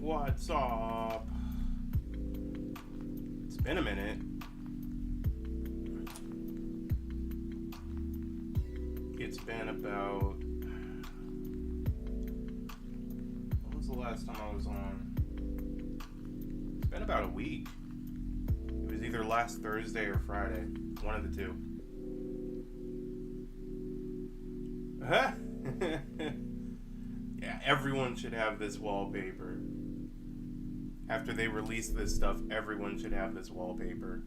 What's up? It's been a minute. It's been about... When was the last time I was on? It's been about a week. It was either last Thursday or Friday. One of the two. Huh? Yeah, everyone should have this wallpaper. After they release this stuff, everyone should have this wallpaper.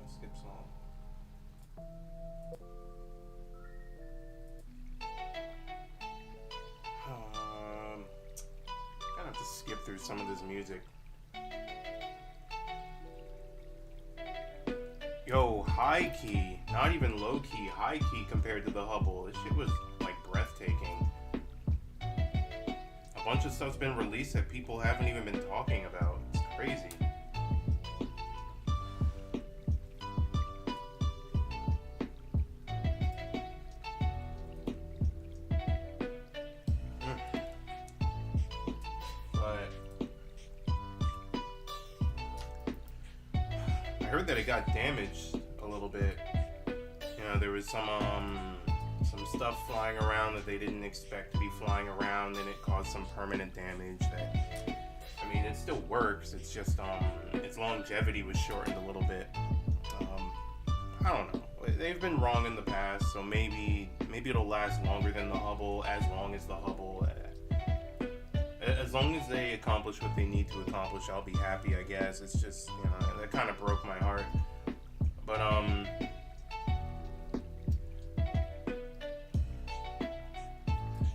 Skip song. Gonna have to skip through some of this music. Yo, high key, not even low key, high key compared to the Hubble. This shit was like breathtaking. A bunch of stuff's been released that people haven't even been talking about. It's crazy. I heard that it got damaged a little bit. You know, there was some stuff flying around that they didn't expect to be flying around, and it caused some permanent damage. That, I mean, it still works. It's just its longevity was shortened a little bit. I don't know. They've been wrong in the past, so maybe it'll last longer than the Hubble, as long as the Hubble. As long as they accomplish what they need to accomplish, I'll be happy, I guess. It's just, you know, that kind of broke my heart. But,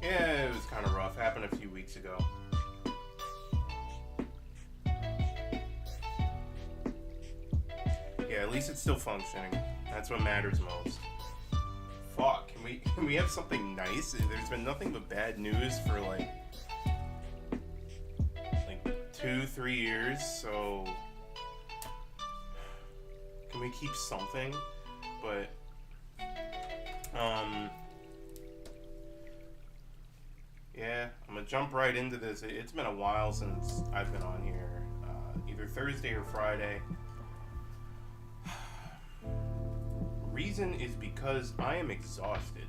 yeah, it was kind of rough. Happened a few weeks ago. Yeah, at least it's still functioning. That's what matters most. Fuck, can we have something nice? There's been nothing but bad news for, like 2-3 years, so can we keep something? But yeah, I'm gonna jump right into this. It's been a while since I've been on here, either Thursday or Friday. Reason is because I am exhausted.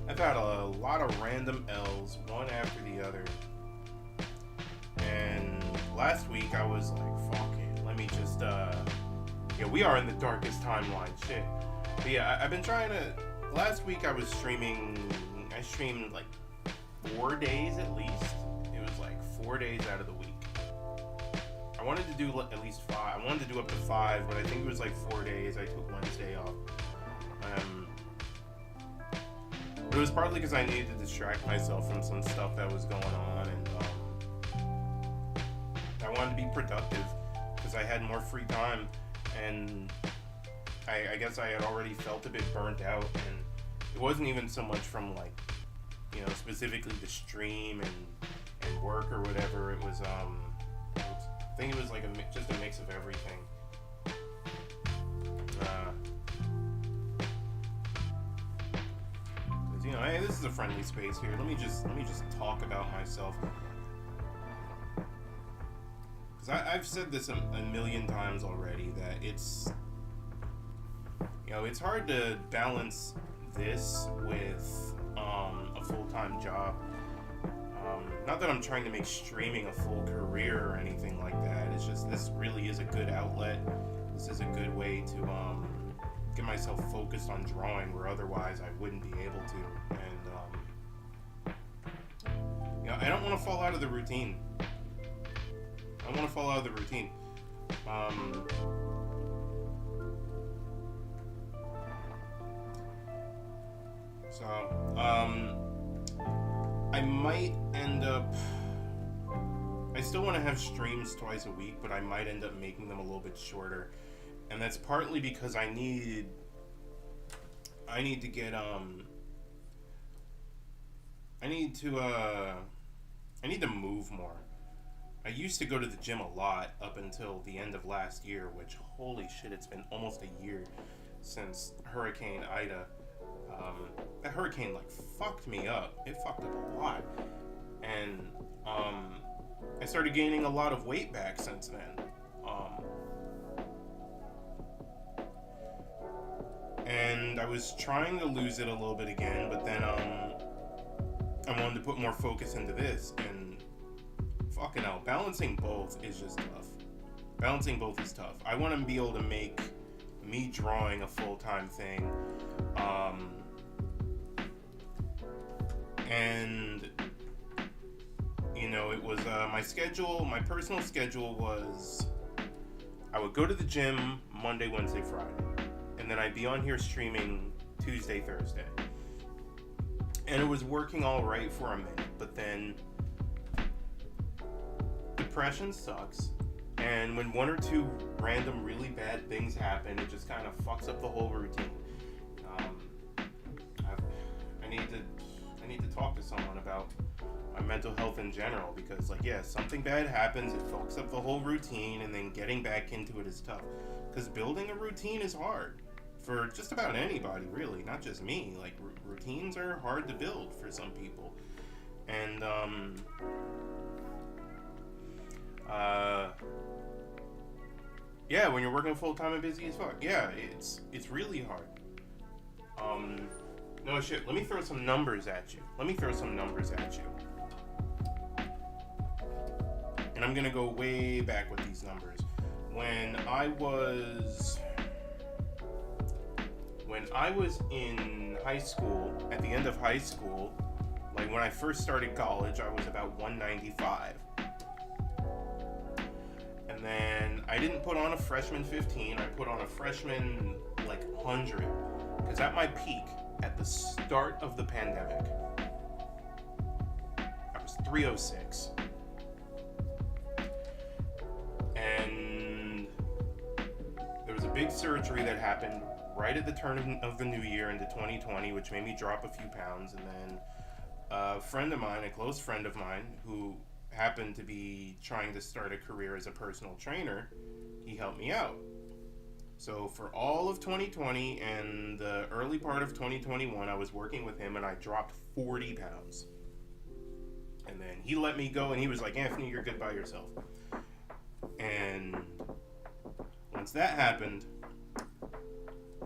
I've had a lot of random L's, one after the other. And last week I was like, fuck it, let me just, yeah, we are in the darkest timeline, shit. But yeah, I've been trying to, last week I streamed like 4 days at least. It was like 4 days out of the week. I wanted to do at least 5, I wanted to do up to 5, but I think it was like 4 days. I took Wednesday off. It was partly because I needed to distract myself from some stuff that was going on, and I wanted to be productive because I had more free time, and I guess I had already felt a bit burnt out, and it wasn't even so much from, like, you know, specifically the stream and work or whatever. It was I think it was like just a mix of everything. You know, hey, this is a friendly space here. Let me just talk about myself. Because I've said this a million times already, that it's, you know, it's hard to balance this with a full-time job. Not that I'm trying to make streaming a full career or anything like that. It's just, this really is a good outlet. This is a good way to get myself focused on drawing where otherwise I wouldn't be able to. And you know, I don't want to fall out of the routine. I might end up, I still want to have streams twice a week, but I might end up making them a little bit shorter. And that's partly because I need to get I need to move more. I used to go to the gym a lot up until the end of last year, which, holy shit, it's been almost a year since Hurricane Ida. That hurricane, like, fucked me up. It fucked up a lot. And, I started gaining a lot of weight back since then. And I was trying to lose it a little bit again, but then, I wanted to put more focus into this, and fucking hell, balancing both is just tough. Balancing both is tough. I want to be able to make me drawing a full-time thing, and you know, it was my personal schedule was I would go to the gym Monday, Wednesday, Friday, and then I'd be on here streaming Tuesday, Thursday. And it was working all right for a minute, but then depression sucks, and when one or two random really bad things happen, it just kind of fucks up the whole routine. I need to talk to someone about my mental health in general, because, like, yeah, something bad happens, it fucks up the whole routine, and then getting back into it is tough. Because building a routine is hard for just about anybody, really, not just me. Like, routines are hard to build for some people, and yeah, when you're working full time and busy as fuck, yeah, it's really hard. No shit, let me throw some numbers at you. And I'm gonna go way back with these numbers. When I was in high school, at the end of high school, like when I first started college, I was about 195. And then I didn't put on a freshman 15, I put on a freshman like 100. Because at my peak, at the start of the pandemic, I was 306. And there was a big surgery that happened right at the turn of the new year into 2020, which made me drop a few pounds. And then a friend of mine, a close friend of mine, who happened to be trying to start a career as a personal trainer, he helped me out. So for all of 2020 and the early part of 2021, I was working with him and I dropped 40 pounds. And then he let me go and he was like, Anthony, you're good by yourself. And once that happened,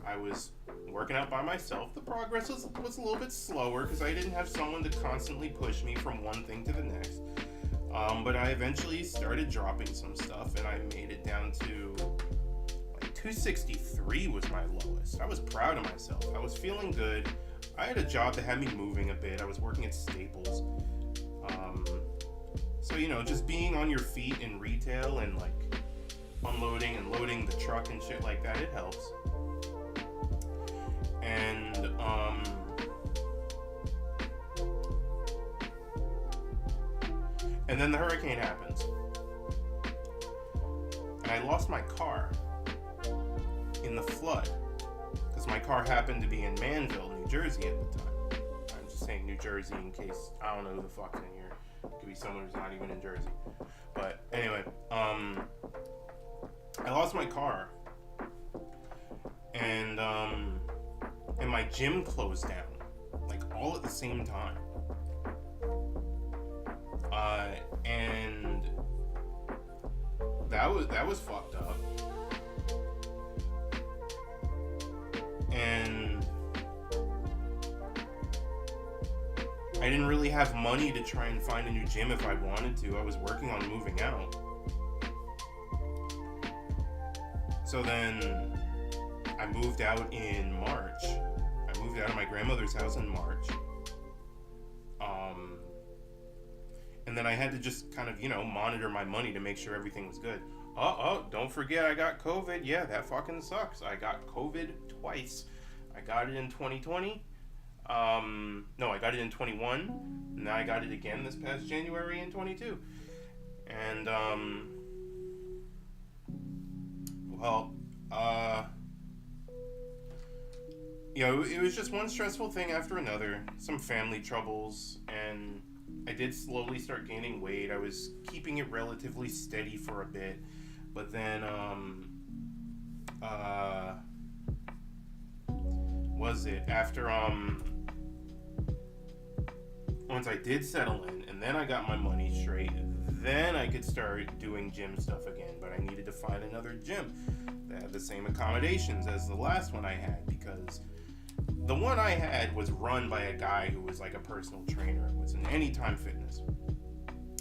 I was working out by myself. The progress was a little bit slower because I didn't have someone to constantly push me from one thing to the next. But I eventually started dropping some stuff and I made it down to 263 was my lowest. I was proud of myself. I was feeling good. I had a job that had me moving a bit. I was working at Staples. So, you know, just being on your feet in retail and like unloading and loading the truck and shit like that, it helps. And then the hurricane happens. And I lost my car in the flood, because my car happened to be in Manville, New Jersey at the time. I'm just saying New Jersey in case I don't know who the fuck's in here. It could be someone who's not even in Jersey. But anyway, I lost my car, and my gym closed down, like all at the same time. And that was fucked up. And I didn't really have money to try and find a new gym if I wanted to. I was working on moving out. So then I moved out in March. I moved out of my grandmother's house in March. And then I had to just kind of, you know, monitor my money to make sure everything was good. Don't forget I got COVID. Yeah, that fucking sucks. I got COVID twice. I got it in 2020. No, I got it in 21. Now I got it again this past January in 22. And, you know, it was just one stressful thing after another. Some family troubles, and I did slowly start gaining weight. I was keeping it relatively steady for a bit, but then was it after once I did settle in and then I got my money straight, then I could start doing gym stuff again. But I needed to find another gym that had the same accommodations as the last one I had, because the one I had was run by a guy who was like a personal trainer. It was an Anytime Fitness,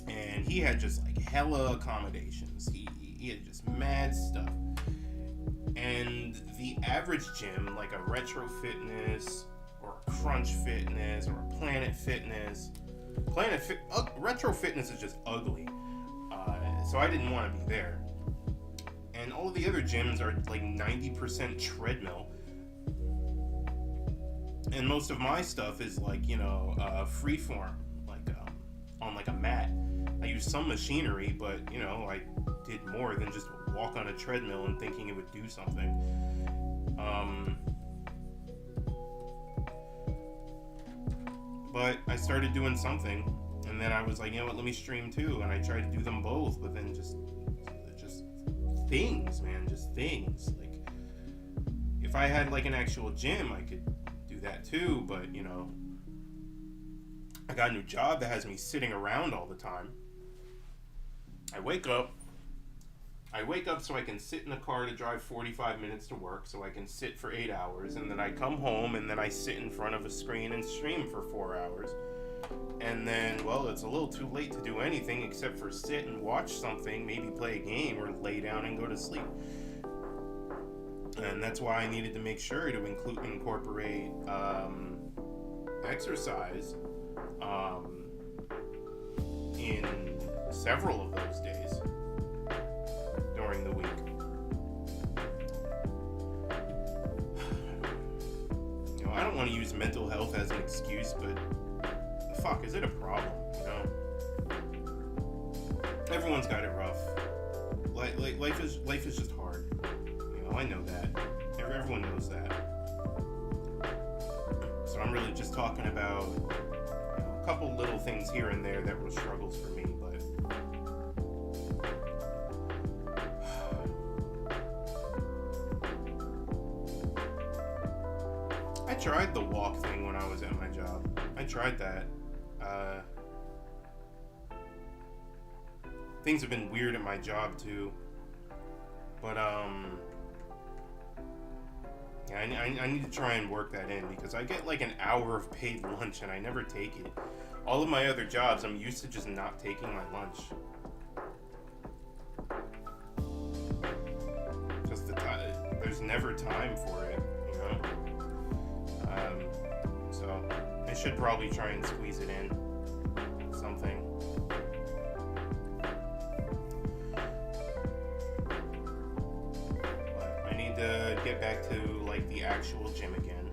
and he had just like hella accommodations. He had just mad stuff. And the average gym, like a Retro Fitness or a Crunch Fitness or a Planet Fitness, Retro Fitness is just ugly. So I didn't want to be there. And all of the other gyms are like 90% treadmill. And most of my stuff is like, freeform, like on like a mat. I use some machinery, but I did more than just walk on a treadmill and thinking it would do something. But I started doing something, and then I was like, let me stream too. And I tried to do them both, but then just things, man, just things. Like, if I had like an actual gym, I could do that too, but I got a new job that has me sitting around all the time. I wake up so I can sit in the car to drive 45 minutes to work, so I can sit for 8 hours, and then I come home and then I sit in front of a screen and stream for 4 hours. And then, well, it's a little too late to do anything except for sit and watch something, maybe play a game or lay down and go to sleep. And that's why I needed to make sure to incorporate exercise in several of those days during the week. I don't want to use mental health as an excuse, but fuck, is it a problem? Everyone's got it rough. Life is just hard. I know that. Everyone knows that. So I'm really just talking about a couple little things here and there that were struggles for me, but I tried the walk thing when I was at my job. I tried that. Things have been weird at my job too, but I need to try and work that in, because I get like an hour of paid lunch and I never take it. All of my other jobs, I'm used to just not taking my lunch. Just there's never time for it, So I should probably try and squeeze it in. Something. But I need to get back to like the actual gym again.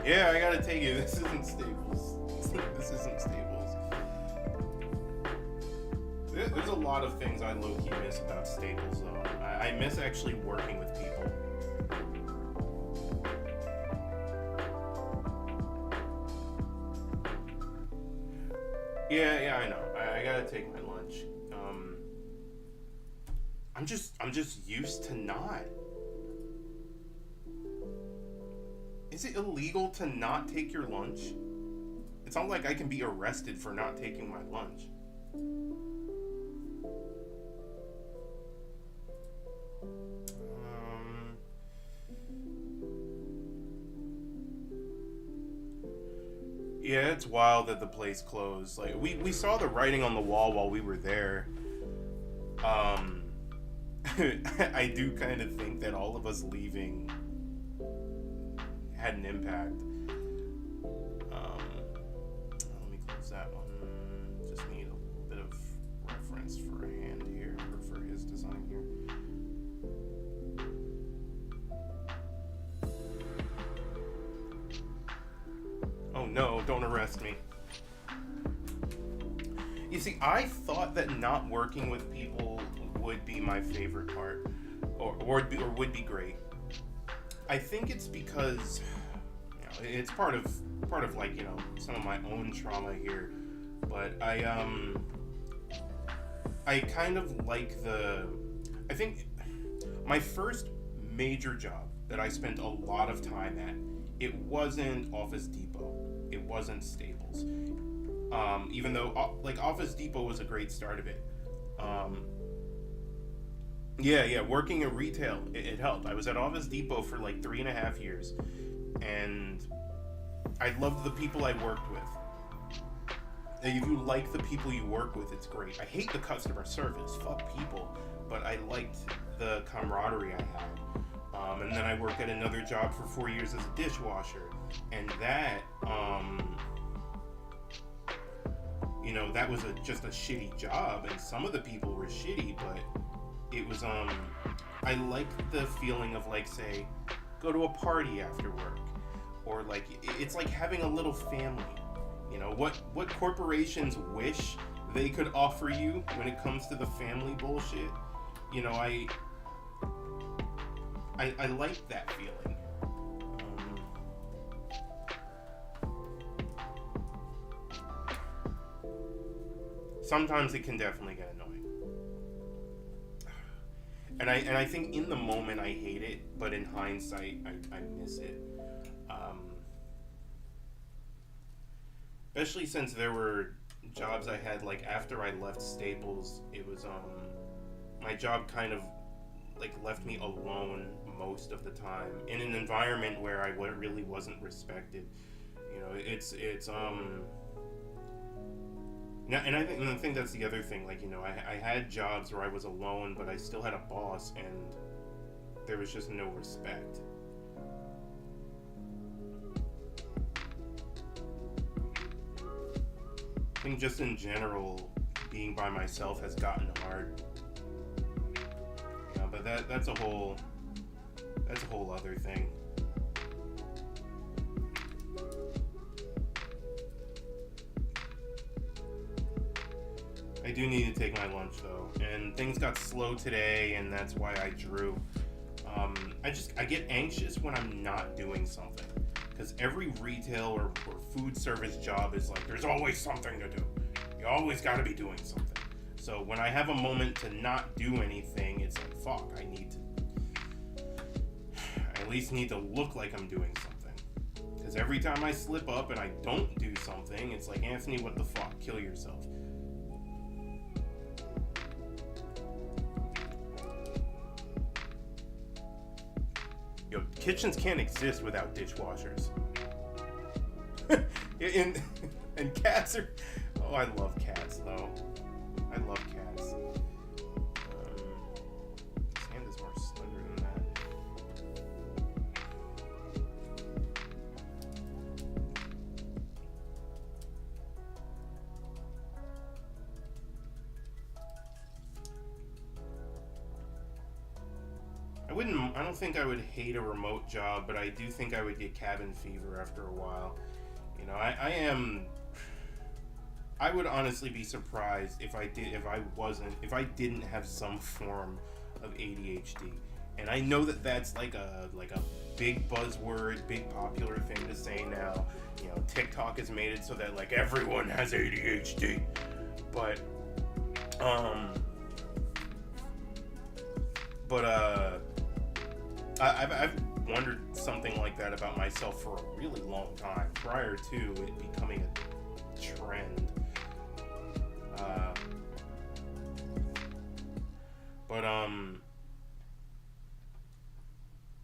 Yeah, I gotta take it. This isn't Staples. This isn't Staples. There's a lot of things I low-key miss about Staples, though. I miss actually working with people. Yeah, I know. I gotta take my lunch. I'm just used to not. Is it illegal to not take your lunch? It's not like I can be arrested for not taking my lunch. Yeah, it's wild that the place closed. Like, we saw the writing on the wall while we were there. I do kind of think that all of us leaving had an impact. Let me close that one. Just need a little bit of reference for a hand here, or for his design here. Oh no, don't arrest me. You see, I thought that not working with people would be my favorite part, or would be great. I think it's because it's part of like, some of my own trauma here. But I kind of like I think my first major job that I spent a lot of time at, it wasn't Office Depot, it wasn't Staples. Even though like Office Depot was a great start of it. Yeah, working in retail, it helped. I was at Office Depot for like 3.5 years, and I loved the people I worked with. If you like the people you work with, it's great. I hate the customer service, fuck people, but I liked the camaraderie I had. And then I worked at another job for 4 years as a dishwasher, and that, that was just a shitty job, and some of the people were shitty, but it was, I liked the feeling of, like, say, go to a party after work, or like, it's like having a little family. What corporations wish they could offer you when it comes to the family bullshit. I like that feeling. Sometimes it can definitely get annoying. And I think in the moment I hate it, but in hindsight I miss it. Especially since there were jobs I had, like, after I left Staples, it was, my job kind of, like, left me alone most of the time in an environment where I really wasn't respected. And I think that's the other thing, like, I had jobs where I was alone, but I still had a boss, and there was just no respect. I think just in general, being by myself has gotten hard. But that's a whole other thing. I do need to take my lunch though, and things got slow today, and that's why I drew. I get anxious when I'm not doing something. Because every retail or food service job is like, there's always something to do. You always got to be doing something. So when I have a moment to not do anything, it's like, fuck, I at least need to look like I'm doing something. Because every time I slip up and I don't do something, it's like, Anthony, what the fuck? Kill yourself. Yo, kitchens can't exist without dishwashers. and cats are... Oh, I love cats, though. I love cats. His hand is more slender than that. I don't think I would hate a remote job, but I do think I would get cabin fever after a while. I would honestly be surprised if I didn't have some form of ADHD. And I know that that's like a big buzzword, big popular thing to say now. TikTok has made it so that like everyone has ADHD. But I've wondered something like that about myself for a really long time, prior to it becoming a trend.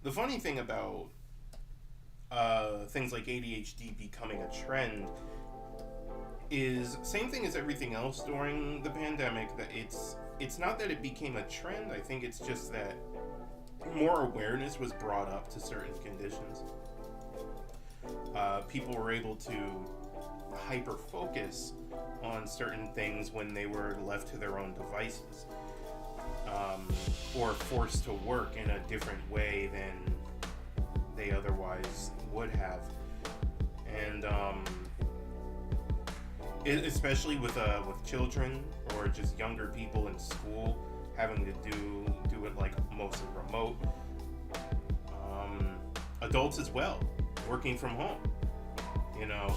The funny thing about things like ADHD becoming a trend is same thing as everything else during the pandemic, that it's not that it became a trend. I think it's just that more awareness was brought up to certain conditions. People were able to hyper focus on certain things when they were left to their own devices, or forced to work in a different way than they otherwise would have. And especially with children or just younger people in school having to do it like mostly remote. Adults as well. working from home. You know,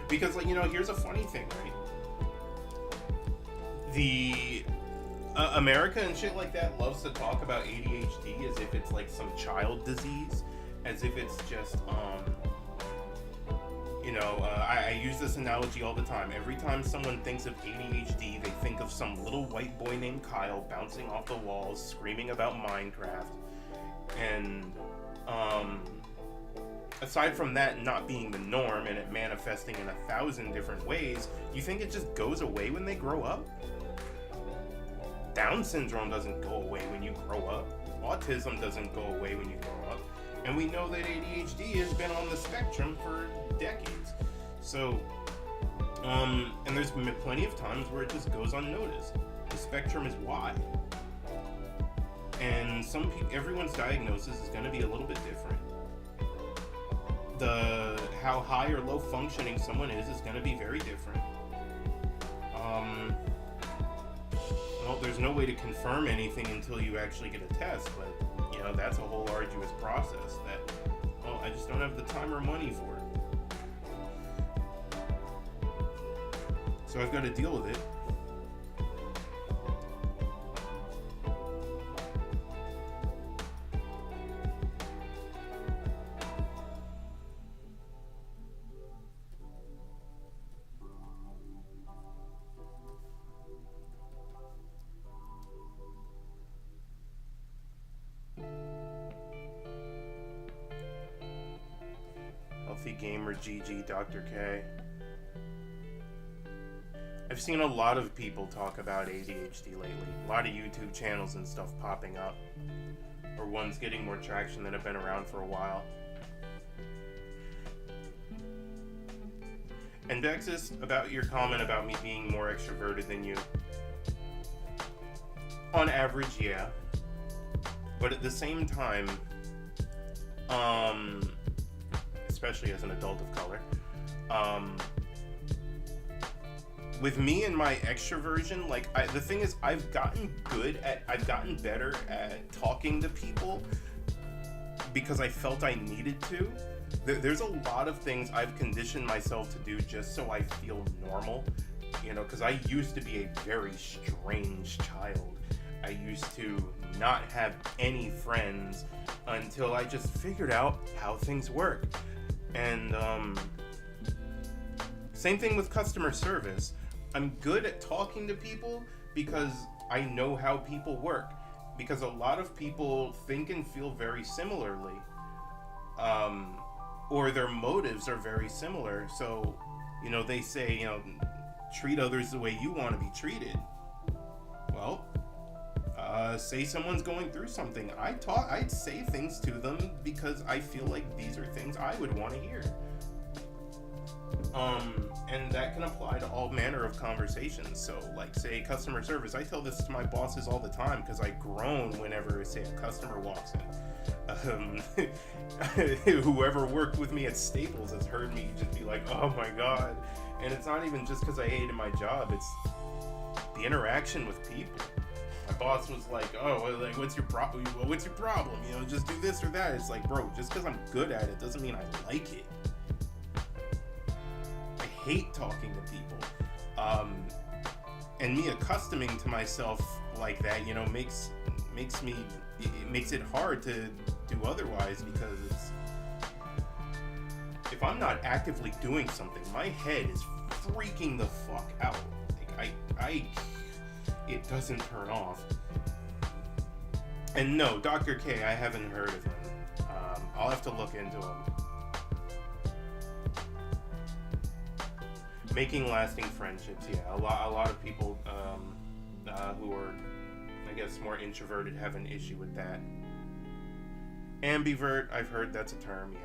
because, like, you know, here's a funny thing, right? The America and shit like that loves to talk about ADHD as if it's like some child disease, as if it's just, you know, I use this analogy all the time. Every time someone thinks of ADHD, they think of some little white boy named Kyle bouncing off the walls, screaming about Minecraft, and, aside from that not being the norm and it manifesting in 1,000 different ways, you think it just goes away when they grow up? Down syndrome doesn't go away when you grow up. Autism doesn't go away when you grow up. And we know that ADHD has been on the spectrum for decades. So, and there's been plenty of times where it just goes unnoticed. The spectrum is wide. And everyone's diagnosis is going to be a little bit different. How high or low functioning someone is going to be very different. Well, there's no way to confirm anything until you actually get a test, but, you know, that's a whole arduous process that, well, I just don't have the time or money for it. So I've got to deal with it. Gamer GG Dr. K. I've seen a lot of people talk about ADHD lately. A lot of YouTube channels and stuff popping up, or ones getting more traction that have been around for a while. And Dexis, about your comment about me being more extroverted than you. On average, yeah. But at the same time, especially as an adult of color, with me and my extroversion, like, the thing is, I've gotten better at talking to people because I felt I needed to. There's a lot of things I've conditioned myself to do just so I feel normal, you know, because I used to be a very strange child. I used to not have any friends until I just figured out how things work. And same thing with customer service. I'm good at talking to people because I know how people work. Because a lot of people think and feel very similarly. Or their motives are very similar. So, you know, they say, you know, treat others the way you want to be treated. Well, say someone's going through something. I'd say things to them because I feel like these are things I would want to hear. And that can apply to all manner of conversations. So, like, say, customer service. I tell this to my bosses all the time because I groan whenever, say, a customer walks in. Whoever worked with me at Staples has heard me just be like, oh my god. And it's not even just because I hated my job. It's the interaction with people. My boss was like, oh, well, like, what's your problem? Well, what's your problem? You know, just do this or that. It's like, bro, just because I'm good at it doesn't mean I like it. I hate talking to people. And me accustoming to myself like that, you know, makes it hard to do otherwise, because if I'm not actively doing something, my head is freaking the fuck out. Like, it doesn't turn off. And no, Dr. K, I haven't heard of him. I'll have to look into him. Making lasting friendships, yeah. A lot of people who are, I guess, more introverted have an issue with that. Ambivert, I've heard that's a term, yeah.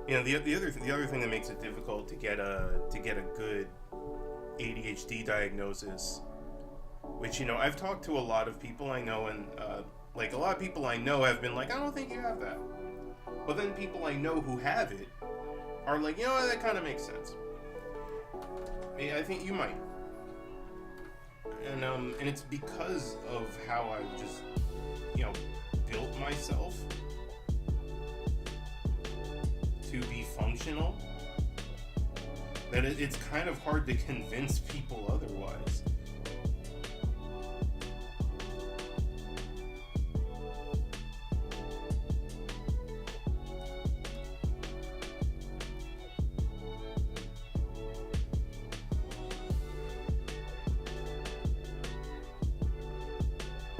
You know, the other thing that makes it difficult to get a good ADHD diagnosis, which, you know, I've talked to a lot of people I know, and like, a lot of people I know have been like, I don't think you have that. But then people I know who have it are like, you know, that kind of makes sense. I think you might. And it's because of how I just, built myself to be functional, that it's kind of hard to convince people otherwise.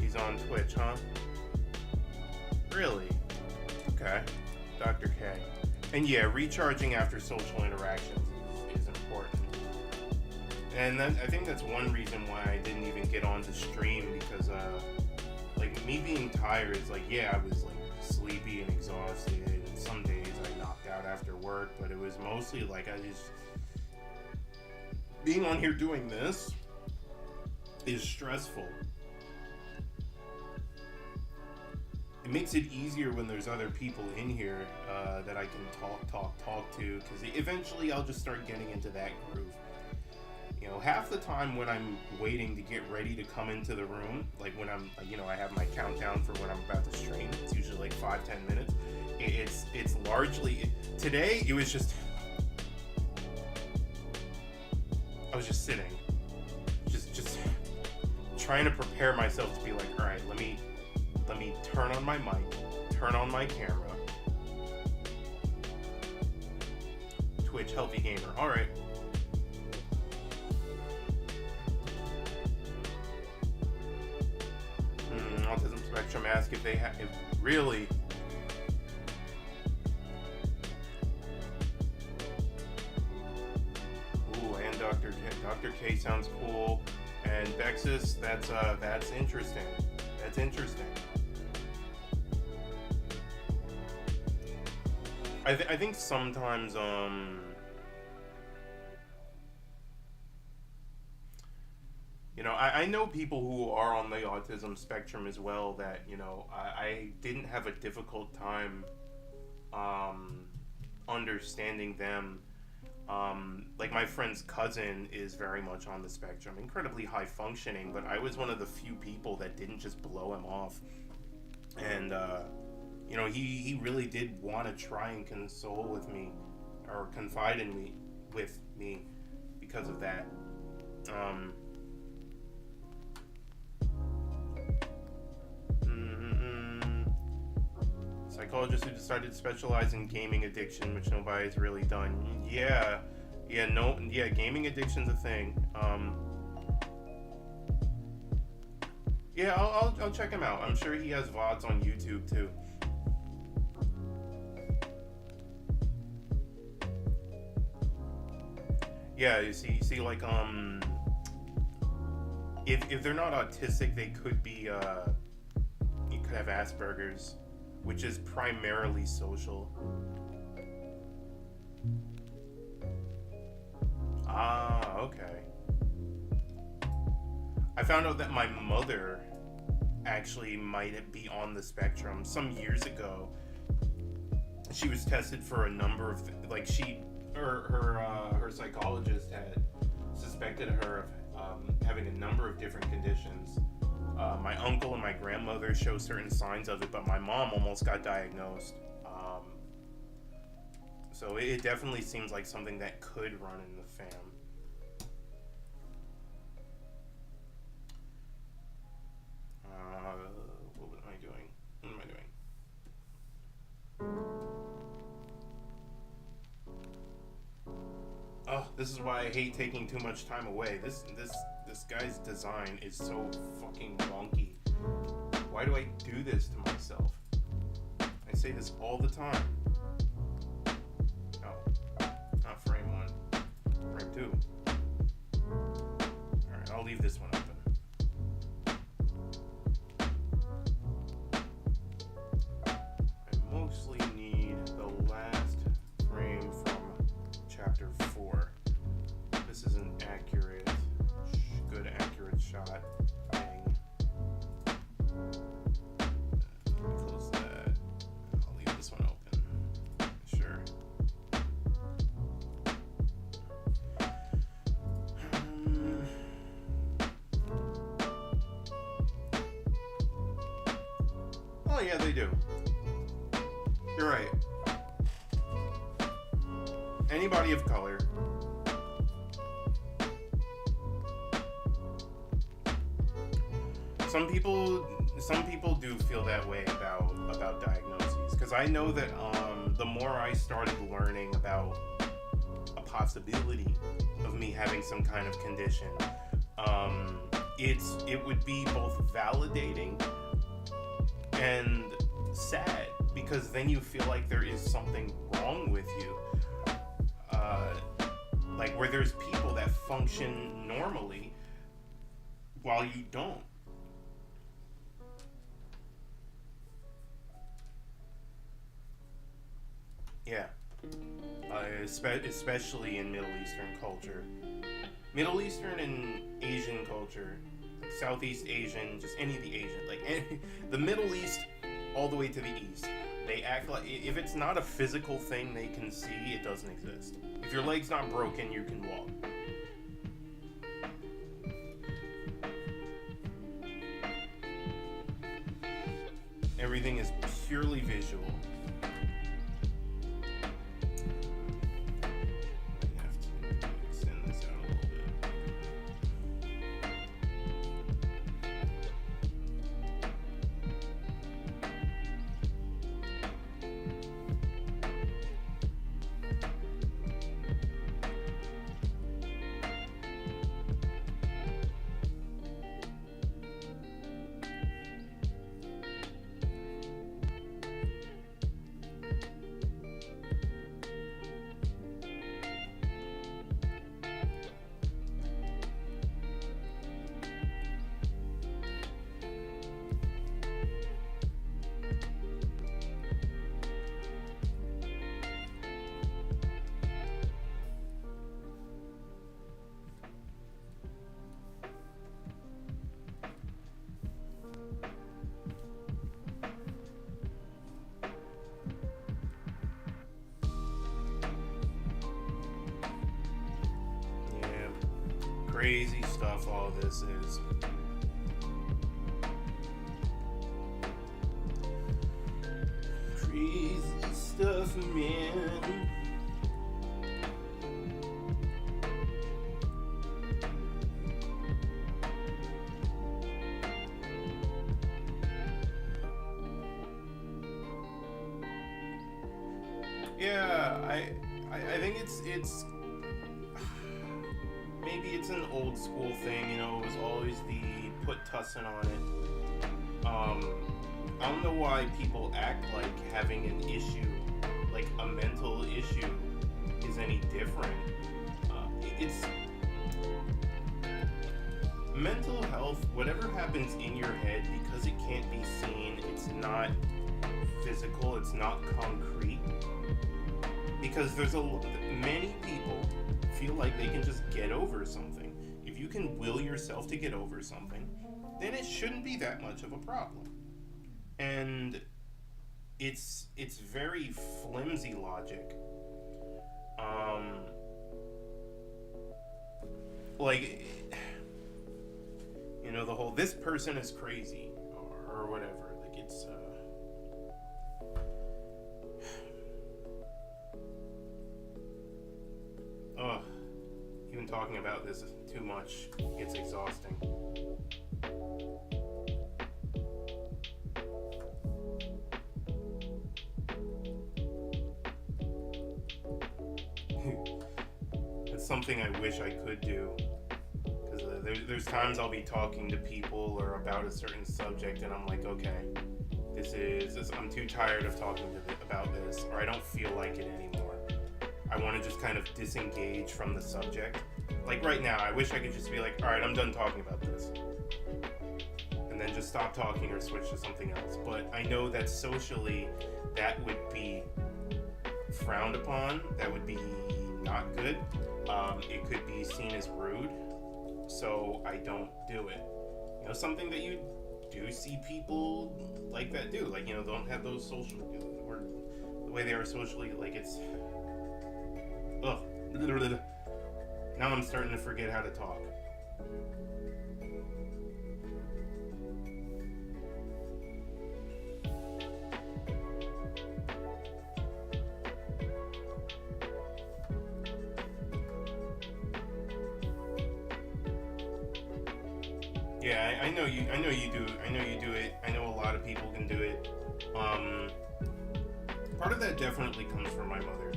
He's on Twitch, huh? Really? Okay. Dr. K. And yeah, recharging after social interactions is important. And I think that's one reason why I didn't even get on to stream, because like me being tired is like, yeah, I was like sleepy and exhausted, and some days I knocked out after work, but it was mostly like I just being on here doing this is stressful. It makes it easier when there's other people in here that I can talk to, because eventually I'll just start getting into that groove. Half the time when I'm waiting to get ready to come into the room, like when I'm, I have my countdown for when I'm about to stream. It's usually like 5-10 minutes. It's largely, today it was just, I was just sitting, just trying to prepare myself to be like, all right, let me turn on my mic, turn on my camera. Twitch, healthy gamer. All right. Autism spectrum ask if they have, if really. Ooh, and Dr. K sounds cool. And Bexus, that's interesting. That's interesting. I think sometimes I know people who are on the autism spectrum as well that, I didn't have a difficult time understanding them. Like my friend's cousin is very much on the spectrum, incredibly high functioning, but I was one of the few people that didn't just blow him off. And he really did want to try and console with me, or confide in me with me because of that. Psychologist who decided to specialize in gaming addiction, which nobody's really done. Yeah, gaming addiction's a thing. Yeah, I'll check him out. I'm sure he has VODs on YouTube too. Yeah, you see, like, if they're not autistic, they could be, you could have Asperger's, which is primarily social. Ah, okay. I found out that my mother actually might be on the spectrum. Some years ago, she was tested for a number of, her psychologist had suspected her of having a number of different conditions. My uncle and my grandmother show certain signs of it, but my mom almost got diagnosed. So it definitely seems like something that could run in the fam. What am I doing? What am I doing? Oh, this is why I hate taking too much time away. This guy's design is so fucking wonky. Why do I do this to myself? I say this all the time. Oh, not frame 1. Frame 2. Alright, I'll leave this one open. I mostly need the last frame from chapter 4. This is an good accurate shot. Thing. Let me close that. I'll leave this one open. Sure. Oh yeah, they do. You're right. Anybody of color. Some people do feel that way about diagnoses, because I know that the more I started learning about a possibility of me having some kind of condition, it would be both validating and sad, because then you feel like there is something wrong with you, like where there's people that function normally while you don't. Yeah, especially in Middle Eastern culture. Middle Eastern and Asian culture, Southeast Asian, just any of the Asian, the Middle East all the way to the East. They act like, if it's not a physical thing they can see, it doesn't exist. If your leg's not broken, you can walk. Everything is purely visual. Crazy stuff all this is. Crazy stuff, man. Yeah, I think it's maybe it's an old school thing, it was always the put tussin on it. I don't know why people act like having an issue, like a mental issue, is any different. It's mental health, whatever happens in your head, because it can't be seen, it's not physical, it's not concrete. Because many people feel like they can just get over something. If you can will yourself to get over something, then it shouldn't be that much of a problem. And it's very flimsy logic. The whole "this person is crazy" or whatever. It's even talking about this too much gets exhausting. It's something I wish I could do. Because there's times I'll be talking to people or about a certain subject and I'm like, okay, I'm too tired of talking about this, or I don't feel like it anymore. I want to just kind of disengage from the subject. Like right now, I wish I could just be like, alright, I'm done talking about this. And then just stop talking or switch to something else. But I know that socially, that would be frowned upon. That would be not good. It could be seen as rude. So I don't do it. Something that you do see people like that do. Don't have those social, or the way they are socially, it's... Ugh. Now I'm starting to forget how to talk. Yeah, I know you. I know you do. I know you do it. I know a lot of people can do it. Um, Part of that definitely comes from my mother.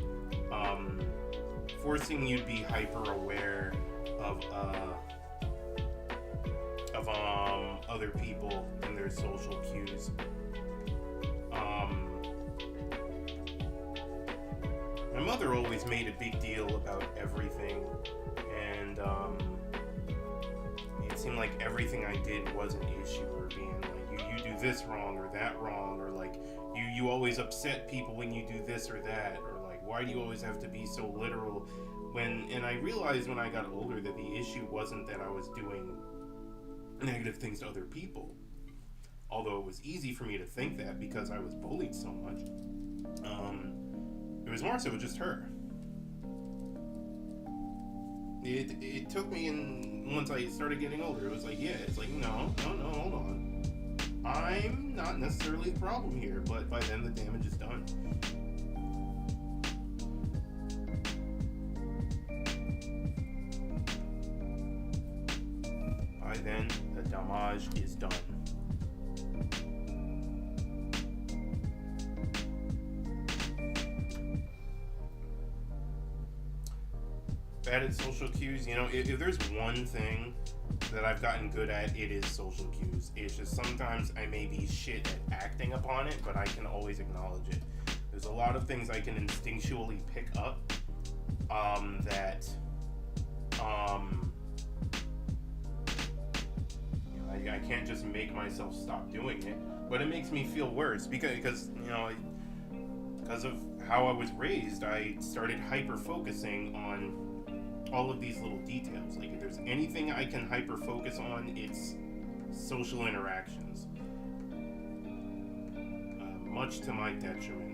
Um, Forcing you to be hyper aware of other people and their social cues. Um, my mother always made a big deal about everything, and it seemed like everything I did was an issue, or being like, you do this wrong or that wrong, or like you always upset people when you do this or that, or like, why do you always have to be so literal? And I realized when I got older that the issue wasn't that I was doing negative things to other people, although it was easy for me to think that because I was bullied so much. It was more so just her. It took me, and once I started getting older, it was like, yeah, it's like, no, hold on. I'm not necessarily the problem here, but by then the damage is done. By then, the damage is done. Bad at social cues, if there's one thing that I've gotten good at, it is social cues. It's just sometimes I may be shit at acting upon it, but I can always acknowledge it. There's a lot of things I can instinctually pick up that I can't just make myself stop doing it, but it makes me feel worse because of how I was raised. I started hyper focusing on all of these little details. Like, if there's anything I can hyper focus on, it's social interactions, much to my detriment.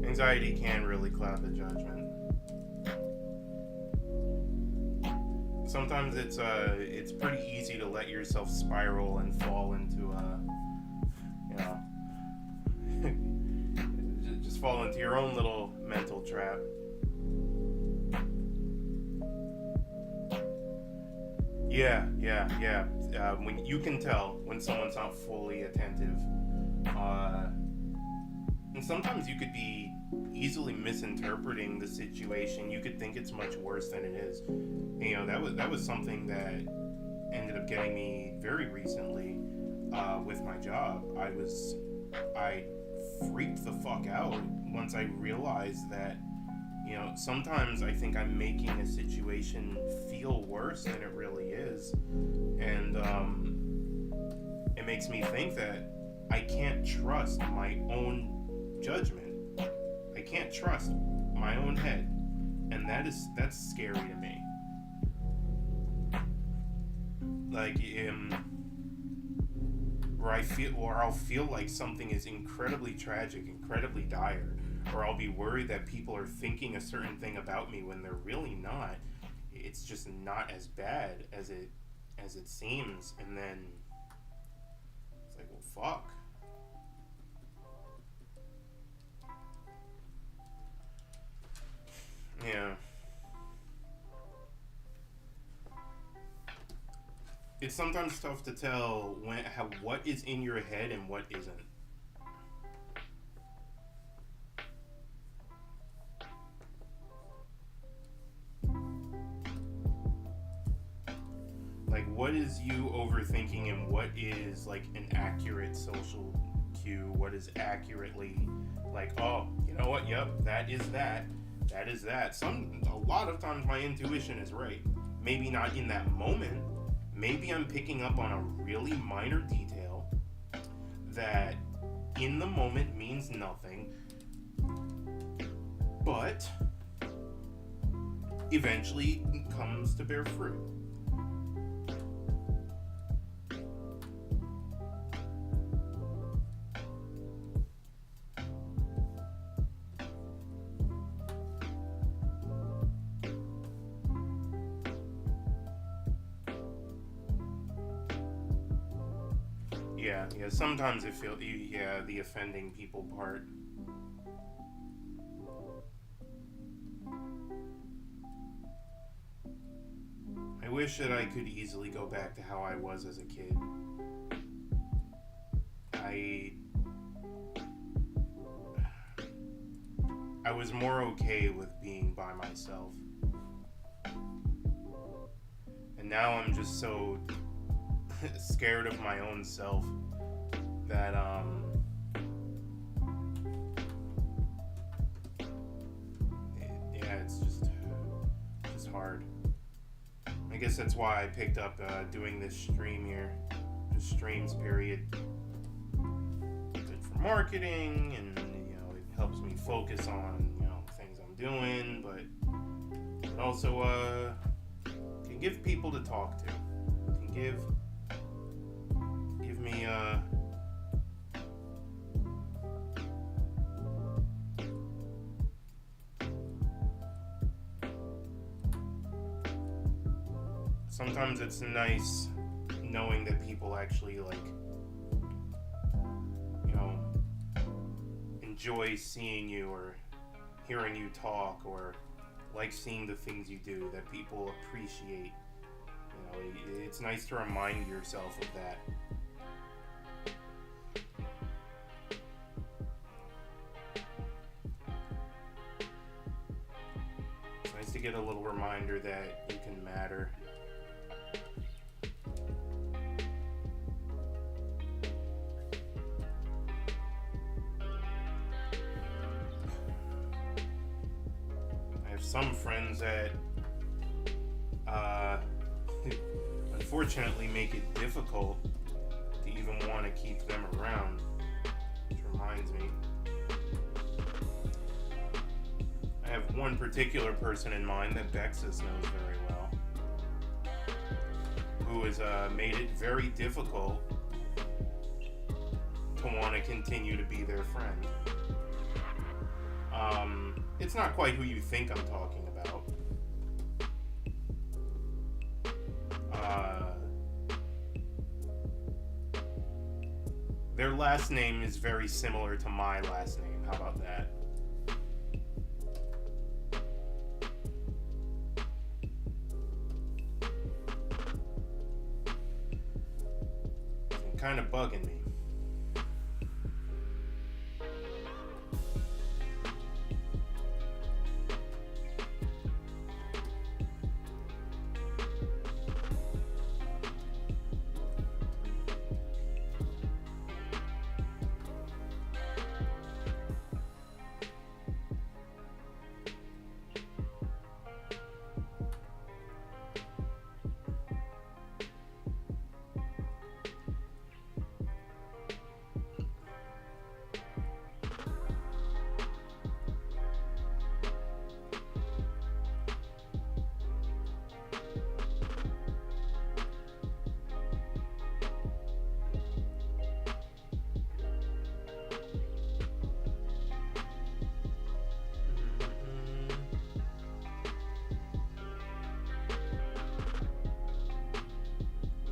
Anxiety can really cloud the judgment. Sometimes it's pretty easy to let yourself spiral and fall into just fall into your own little mental trap. Yeah. When you can tell when someone's not fully attentive, and sometimes you could be easily misinterpreting the situation. You could think it's much worse than it is. That was something that ended up getting me very recently with my job. I freaked the fuck out once I realized that sometimes I think I'm making a situation feel worse than it really is, and it makes me think that I can't trust my own judgment. I can't trust my own head, and that's scary to me. Like, where I'll feel like something is incredibly tragic, incredibly dire, or I'll be worried that people are thinking a certain thing about me when they're really not. It's just not as bad as it seems, and then it's like, well, fuck. Yeah. It's sometimes tough to tell what is in your head and what isn't. Like, what is you overthinking and what is like an accurate social cue? What is accurately like, oh, you know what? Yep, that is that. That is that. A lot of times my intuition is right. Maybe not in that moment. Maybe I'm picking up on a really minor detail that in the moment means nothing, but eventually comes to bear fruit. Yeah, sometimes it feels, yeah, the offending people part. I wish that I could easily go back to how I was as a kid. I was more okay with being by myself. And now I'm just so scared of my own self that it's just hard. I guess that's why I picked up doing this stream here. Just streams, period. Good for marketing, and it helps me focus on things I'm doing, but it also can give people to talk to. It can give me sometimes it's nice knowing that people actually enjoy seeing you or hearing you talk, or like seeing the things you do, that people appreciate. It's nice to remind yourself of that. It's nice to get a little reminder that you can matter. Some friends that unfortunately make it difficult to even want to keep them around, which reminds me, I have one particular person in mind that Bexus knows very well, who has made it very difficult to want to continue to be their friend. It's not quite who you think I'm talking about. Their last name is very similar to my last name. How about that? It's kind of bugging me.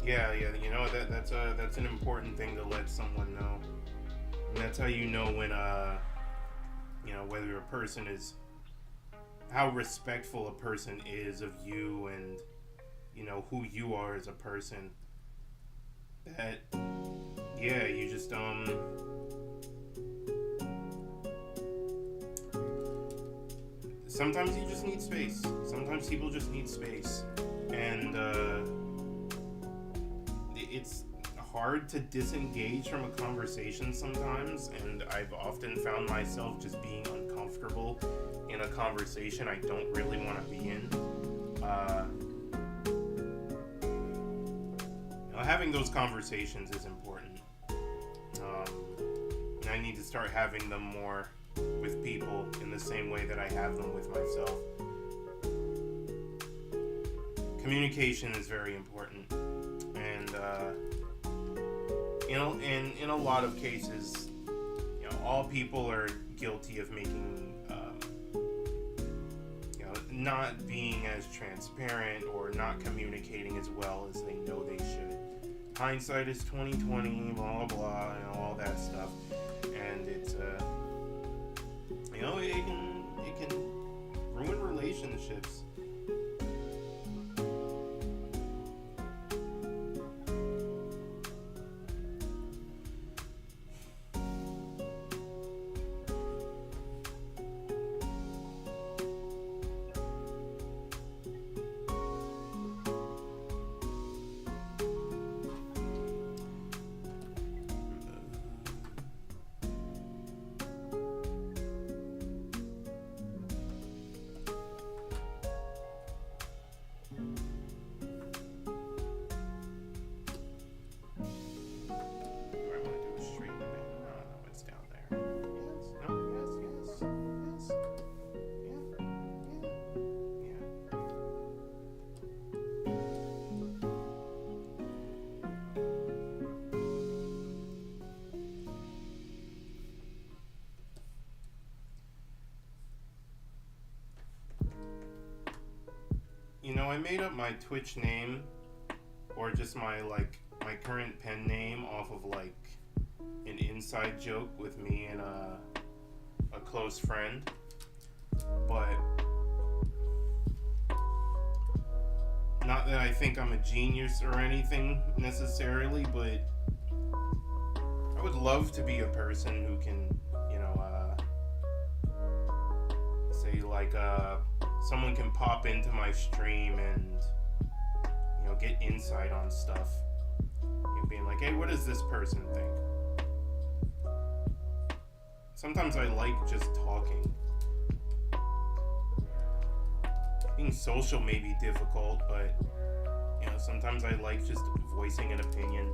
Yeah. You know that's an important thing to let someone know. And that's how you know when whether a person is how respectful a person is of you and who you are as a person. That yeah, you just sometimes you just need space. Sometimes people just need space. And it's hard to disengage from a conversation sometimes, and I've often found myself just being uncomfortable in a conversation I don't really want to be in. Having those conversations is important. And I need to start having them more with people in the same way that I have them with myself. Communication is very important, and in a lot of cases, all people are guilty of making not being as transparent or not communicating as well as they know they should. Hindsight is 20/20, blah blah, all that stuff, and it's it can ruin relationships. I made up my Twitch name, or just my current pen name, off of an inside joke with me and a close friend. But not that I think I'm a genius or anything necessarily, but I would love to be a person who can, say someone can pop into my stream and get insight on stuff, being like, hey, what does this person think? Sometimes I like just talking. Being social may be difficult, but sometimes I like just voicing an opinion.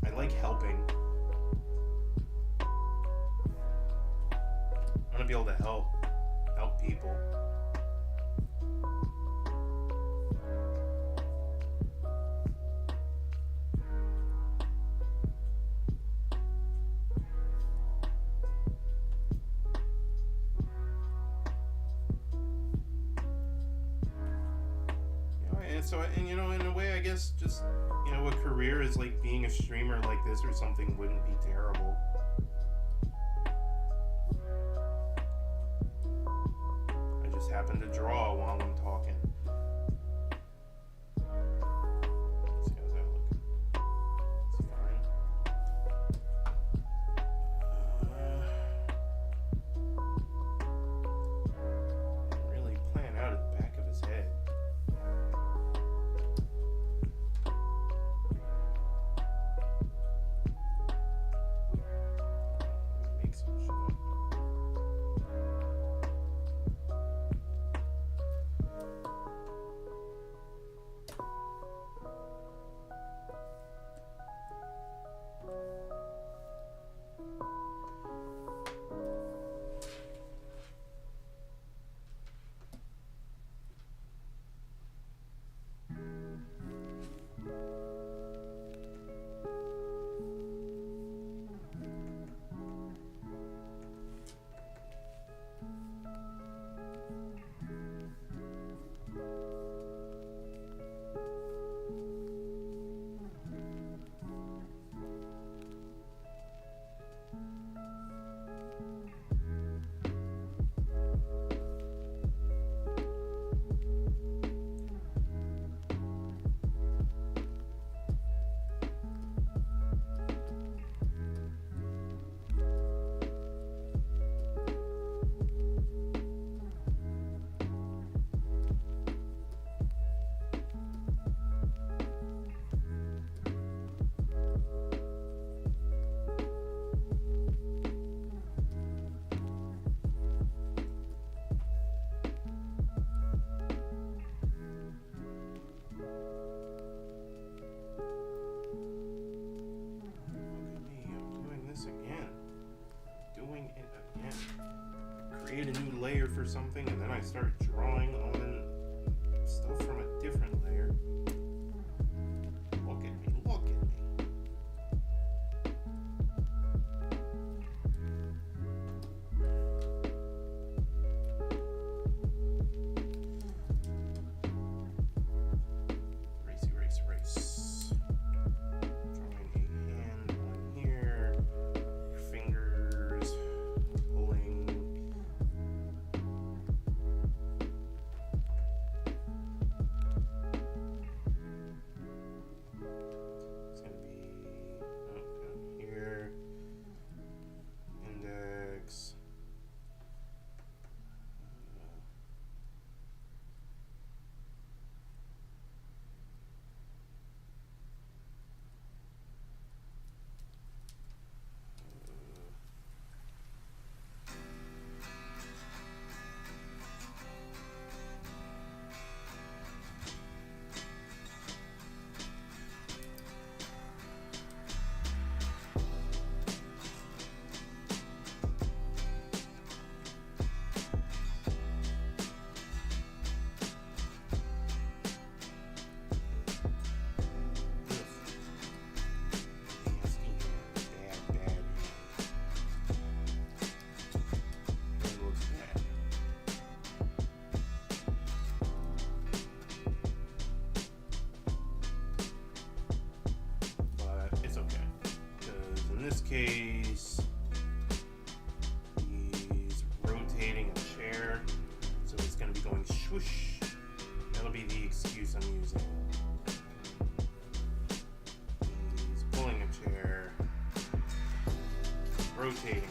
I like helping. I want to be able to help people. In a way, I guess just a career is like being a streamer like this or something wouldn't be terrible. I just happen to draw while I'm talking. Let's see, how's that look? It's fine. Didn't really plan out at the back of his head. layer for something, and then I start drawing on stuff from a different layer. Look at me, look at me. Race. Drawing a hand on here, fingers, pulling. It's gonna be down here, index. Case, he's rotating a chair, so it's going to be going swoosh. That'll be the excuse I'm using. He's pulling a chair, rotating it.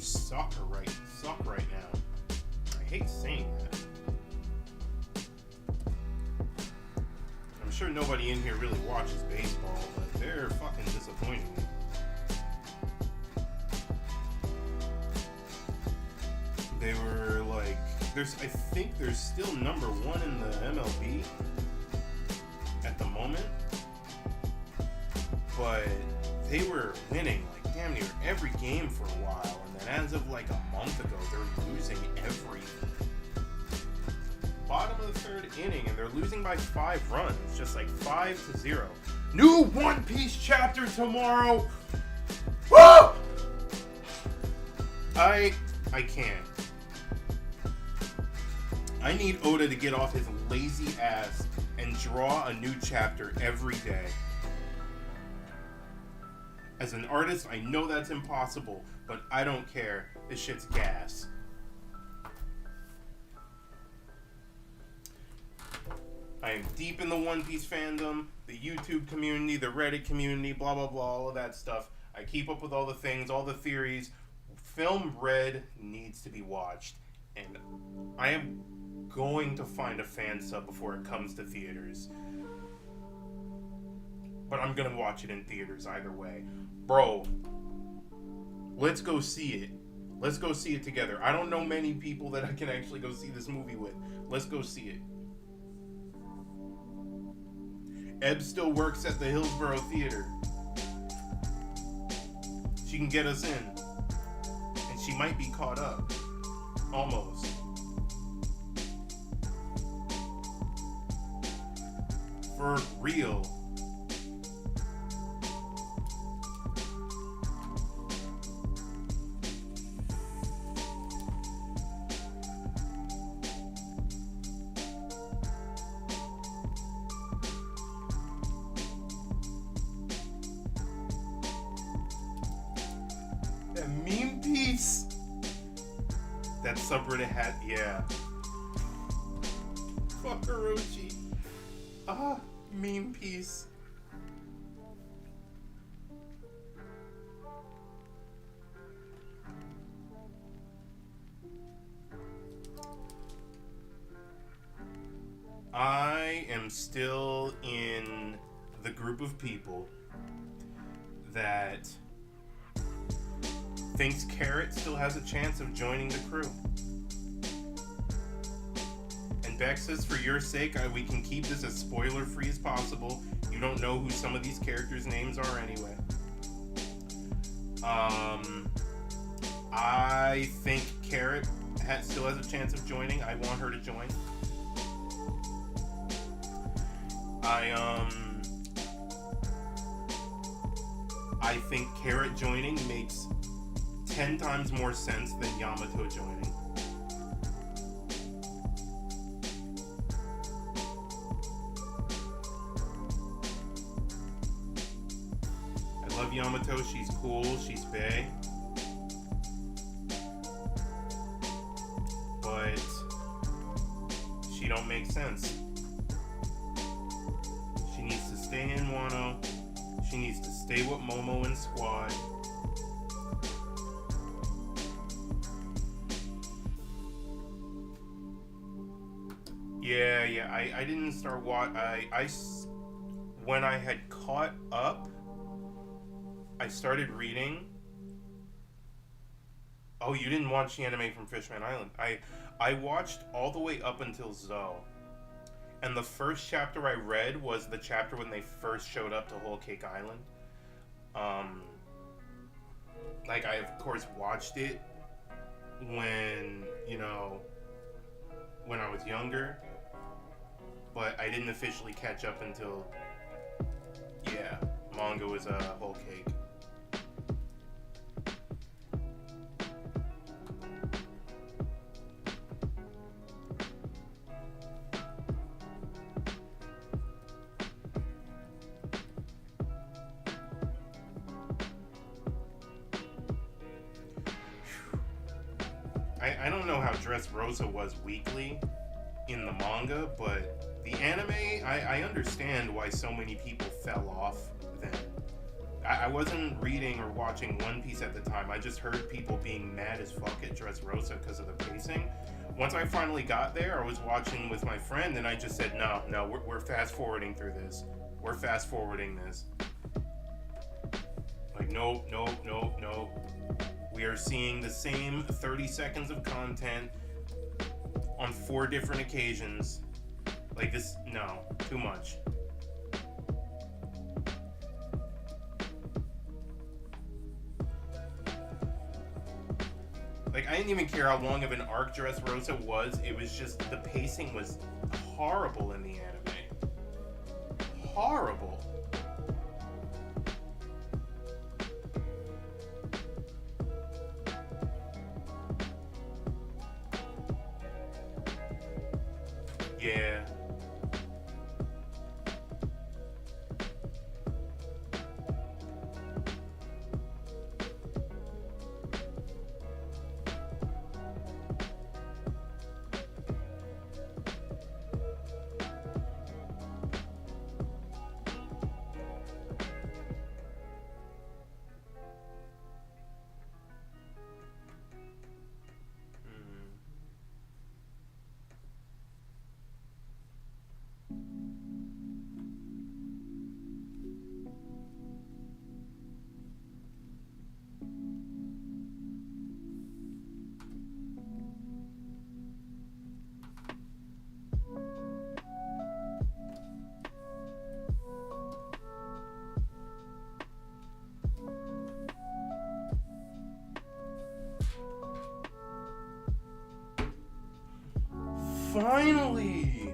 Suck right now. I hate saying that. I'm sure nobody in here really watches baseball, but they're fucking disappointing me. They were like, I think they're still number one in the MLB at the moment, but they were winning like damn near every game for a while. As of like a month ago, they're losing everything. Bottom of the third inning, and they're losing by 5 runs, just like 5-0. New One Piece chapter tomorrow. Woo! I can't. I need Oda to get off his lazy ass and draw a new chapter every day. As an artist, I know that's impossible, but I don't care. This shit's gas. I am deep in the One Piece fandom, the YouTube community, the Reddit community, blah, blah, blah, all of that stuff. I keep up with all the things, all the theories. Film Red needs to be watched, and I am going to find a fan sub before it comes to theaters. But I'm gonna watch it in theaters either way. Bro, let's go see it. Let's go see it together. I don't know many people that I can actually go see this movie with. Let's go see it. Eb still works at the Hillsborough Theater. She can get us in. And she might be caught up. Almost. For real. subreddit had, yeah. Fuck Orochi. Meme piece. I am still in the group of people that thinks Carrot still has a chance of joining the crew. And Bex says, for your sake, we can keep this as spoiler-free as possible. You don't know who some of these characters' names are anyway. I think Carrot still has a chance of joining. I want her to join. I think Carrot joining makes 10 times more sense than Yamato joining. I love Yamato, she's cool, she's bae. But she don't make sense. She needs to stay in Wano. She needs to stay with Momo and Squad. Yeah, I didn't start when I had caught up, I started reading. Oh, you didn't watch the anime from Fishman Island. I watched all the way up until Zoe. And the first chapter I read was the chapter when they first showed up to Whole Cake Island. I of course watched it when I was younger, but I didn't officially catch up until, manga was Whole Cake. I don't know how Dressrosa was weekly in the manga, but the anime, I understand why so many people fell off then. I wasn't reading or watching One Piece at the time. I just heard people being mad as fuck at Dressrosa because of the pacing. Once I finally got there, I was watching with my friend, and I just said, no, we're fast forwarding through this. We're fast forwarding this. Like, nope. We are seeing the same 30 seconds of content on 4 different occasions. Like this, no, too much. Like, I didn't even care how long of an arc Dressrosa was. It was just, the pacing was horrible in the anime. Horrible. Yeah. Finally!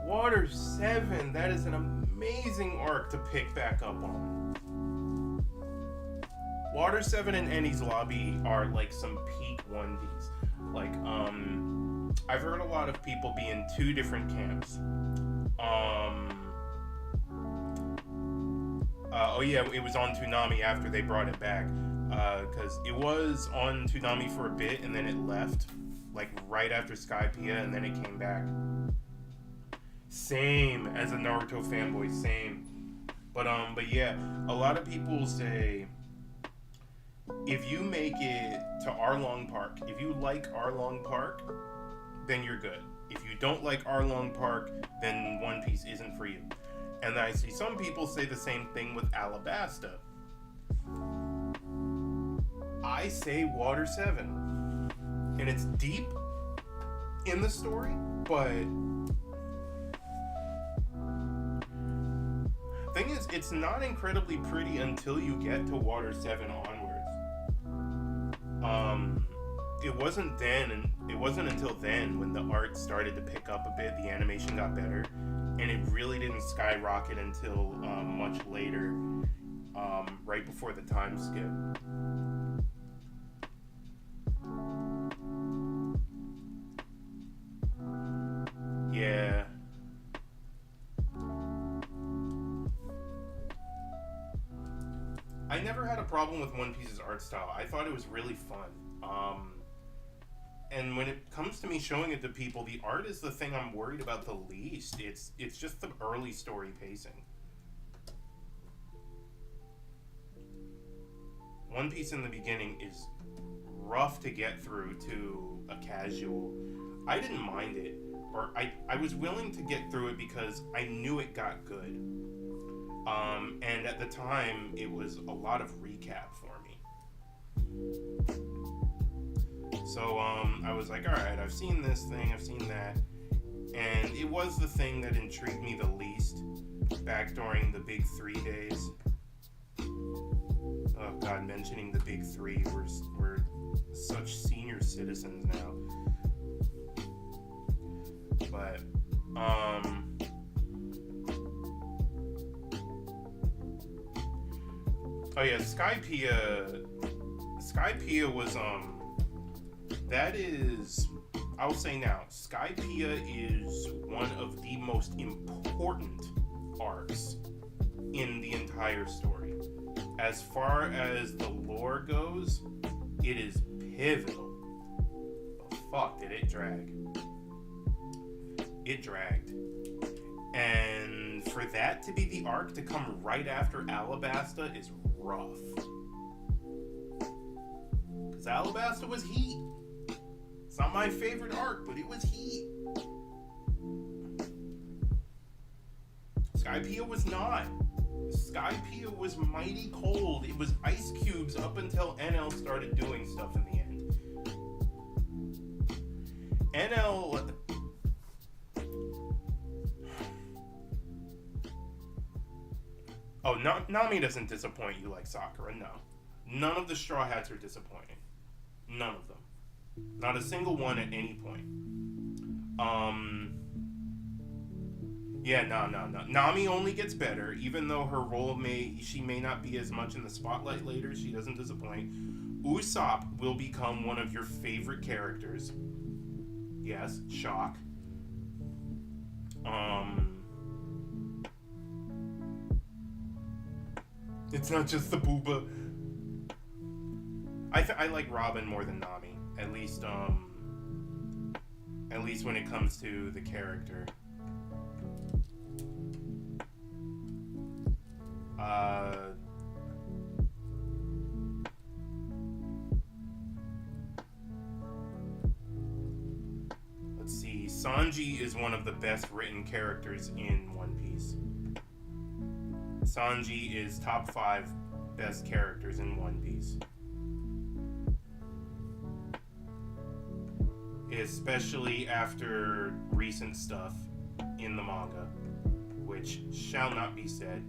Water 7. That is an amazing arc to pick back up on. Water 7 and Enies Lobby are like some peak 1Ds. Like, I've heard a lot of people be in 2 different camps. It was on Toonami after they brought it back. Because it was on Toonami for a bit and then it left like right after Skypiea, and then it came back. Same as a Naruto fanboy, same. But yeah, a lot of people say if you make it to Arlong Park, if you like Arlong Park, then you're good. If you don't like Arlong Park, then One Piece isn't for you. And I see some people say the same thing with Alabasta. I say Water 7. And it's deep in the story, but thing is, it's not incredibly pretty until you get to Water 7 onwards. It wasn't until then when the art started to pick up a bit, the animation got better, and it really didn't skyrocket until much later, right before the time skip. Yeah. I never had a problem with One Piece's art style. I thought it was really fun. And when it comes to me showing it to people, the art is the thing I'm worried about the least. It's just the early story pacing. One Piece in the beginning is rough to get through to a casual. I didn't mind it, or I was willing to get through it because I knew it got good. And at the time, it was a lot of recap for me. So, I was like, alright, I've seen this thing, I've seen that. And it was the thing that intrigued me the least back during the Big 3 days. Oh god, mentioning the Big 3, we're such senior citizens now. But, oh yeah, Skypiea was, that is, I'll say now, Skypiea is one of the most important arcs in the entire story. As far as the lore goes, it is pivotal. But fuck, did it drag. It dragged. And for that to be the arc to come right after Alabasta is rough. Because Alabasta was heat. It's not my favorite arc, but it was heat. Skypiea was not. Skypiea was mighty cold. It was ice cubes up until NL started doing stuff in the end. NL... Oh, Nami doesn't disappoint you like Sakura, no. None of the Straw Hats are disappointing. None of them. Not a single one at any point. Yeah, no. Nami only gets better, even though her role she may not be as much in the spotlight later, she doesn't disappoint. Usopp will become one of your favorite characters. Yes, shock. It's not just the booba. I like Robin more than Nami. At least when it comes to the character. Let's see. Sanji is one of the best written characters in One Piece. Sanji is top 5 best characters in One Piece. Especially after recent stuff in the manga, which shall not be said.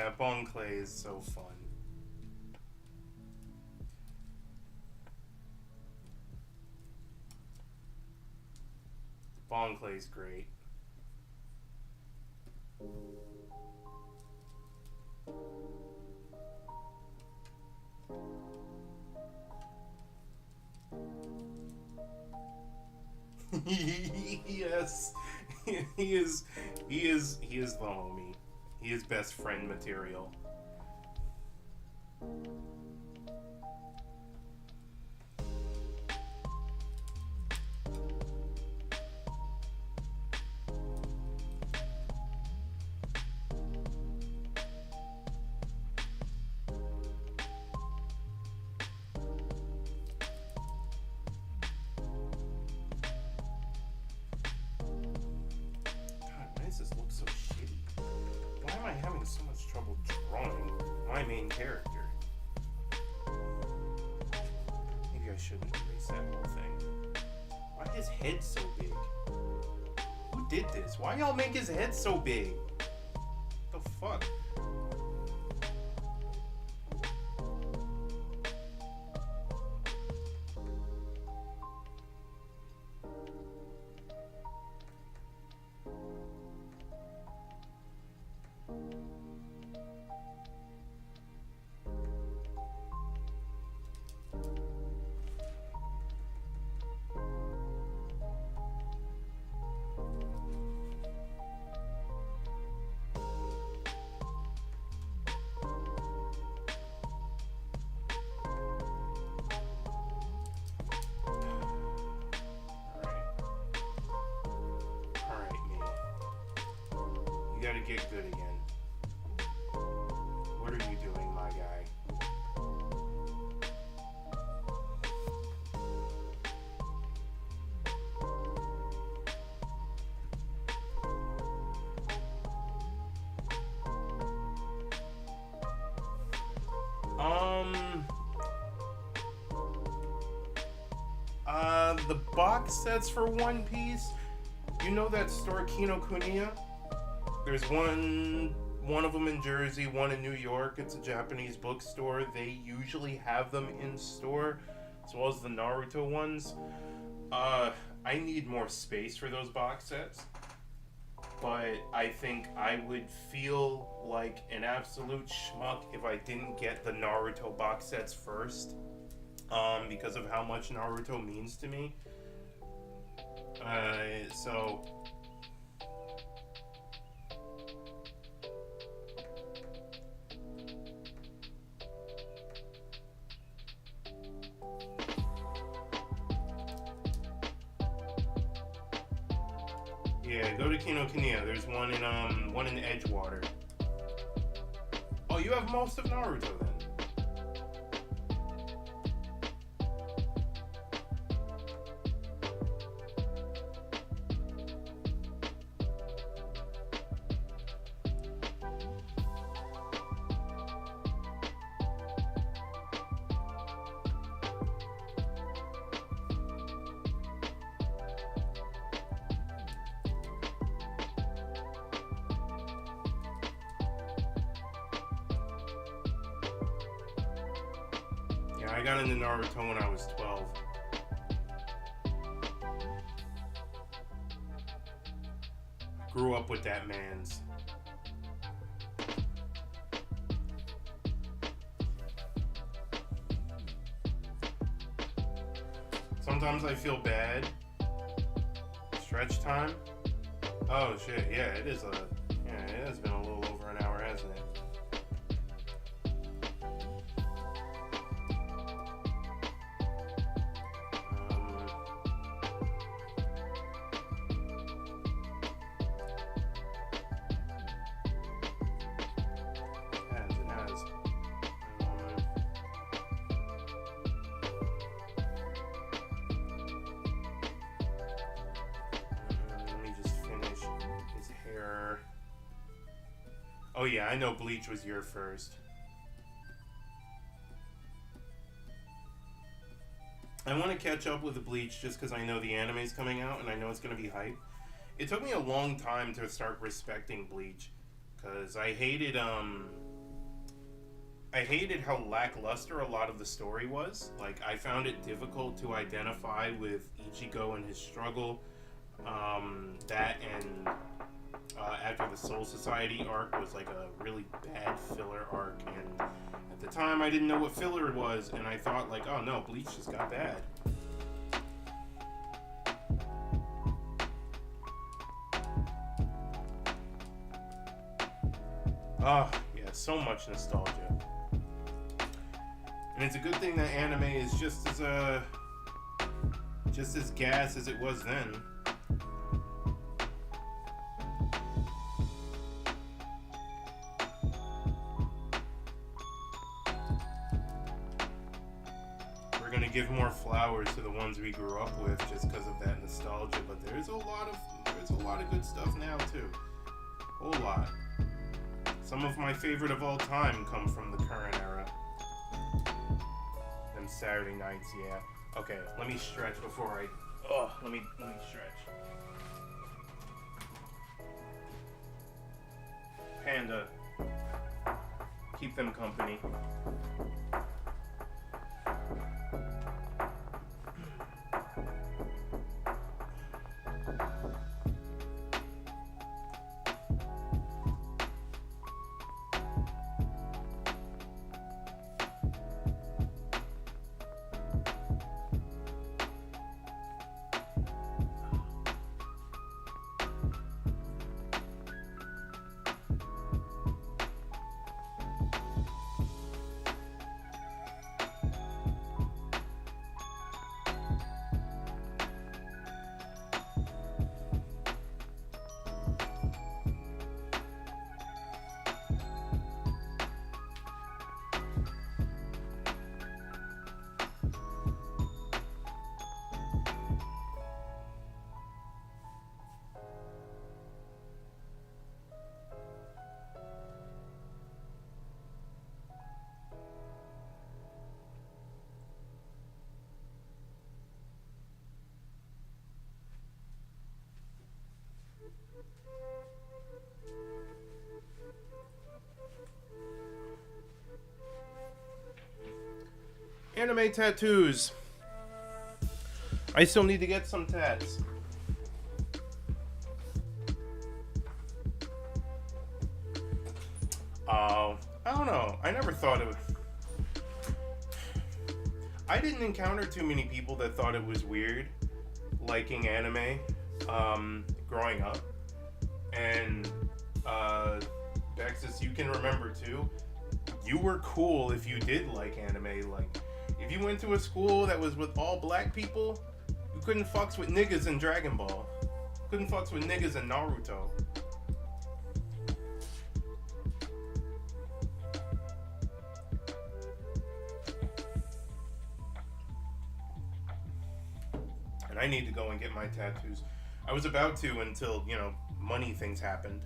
Yeah, Bon Clay is so fun. Bon Clay's great. Yes, he is the homie. He is best friend material. Why does this look so shitty? Why am I having so much trouble drawing my main character? Maybe I shouldn't erase that whole thing. Why is his head so big? Who did this? Why y'all make his head so big? What the fuck? You gotta get good again. What are you doing, my guy? The box sets for One Piece. You know that store Kinokuniya? There's one of them in Jersey, one in New York. It's a Japanese bookstore. They usually have them in store, as well as the Naruto ones. I need more space for those box sets, but I think I would feel like an absolute schmuck if I didn't get the Naruto box sets first, because of how much Naruto means to me. So... Yeah, go to Kinokuniya. There's one in Edgewater. Oh, you have most of Naruto then. I got into Naruto when I was 12. Grew up with that man's. Sometimes I feel bad. Stretch time? Oh shit, yeah, it has been a little over an hour, hasn't it? Oh yeah, I know Bleach was your first. I want to catch up with the Bleach just because I know the anime's coming out and I know it's going to be hype. It took me a long time to start respecting Bleach because I hated I hated how lackluster a lot of the story was. Like, I found it difficult to identify with Ichigo and his struggle. That and after the Soul Society arc was like a really bad filler arc, and at the time I didn't know what filler was, and I thought like, oh no, Bleach just got bad. Oh, yeah, so much nostalgia. And it's a good thing that anime is just as gas as it was then. We're gonna give more flowers to the ones we grew up with just because of that nostalgia, but there's a lot of good stuff now too. A whole lot. Some of my favorite of all time come from the current era. Them Saturday nights, yeah. Okay, let me stretch before I... Oh, let me stretch. Panda. Keep them company. Anime tattoos. I still need to get some tats. I don't know. I never thought it would... I didn't encounter too many people that thought it was weird liking anime growing up. And Bexus, you can remember too, you were cool if you did like anime. Like, if you went to a school that was with all black people, you couldn't fucks with niggas in Dragon Ball. Couldn't fucks with niggas in Naruto. And I need to go and get my tattoos. I was about to until, money things happened.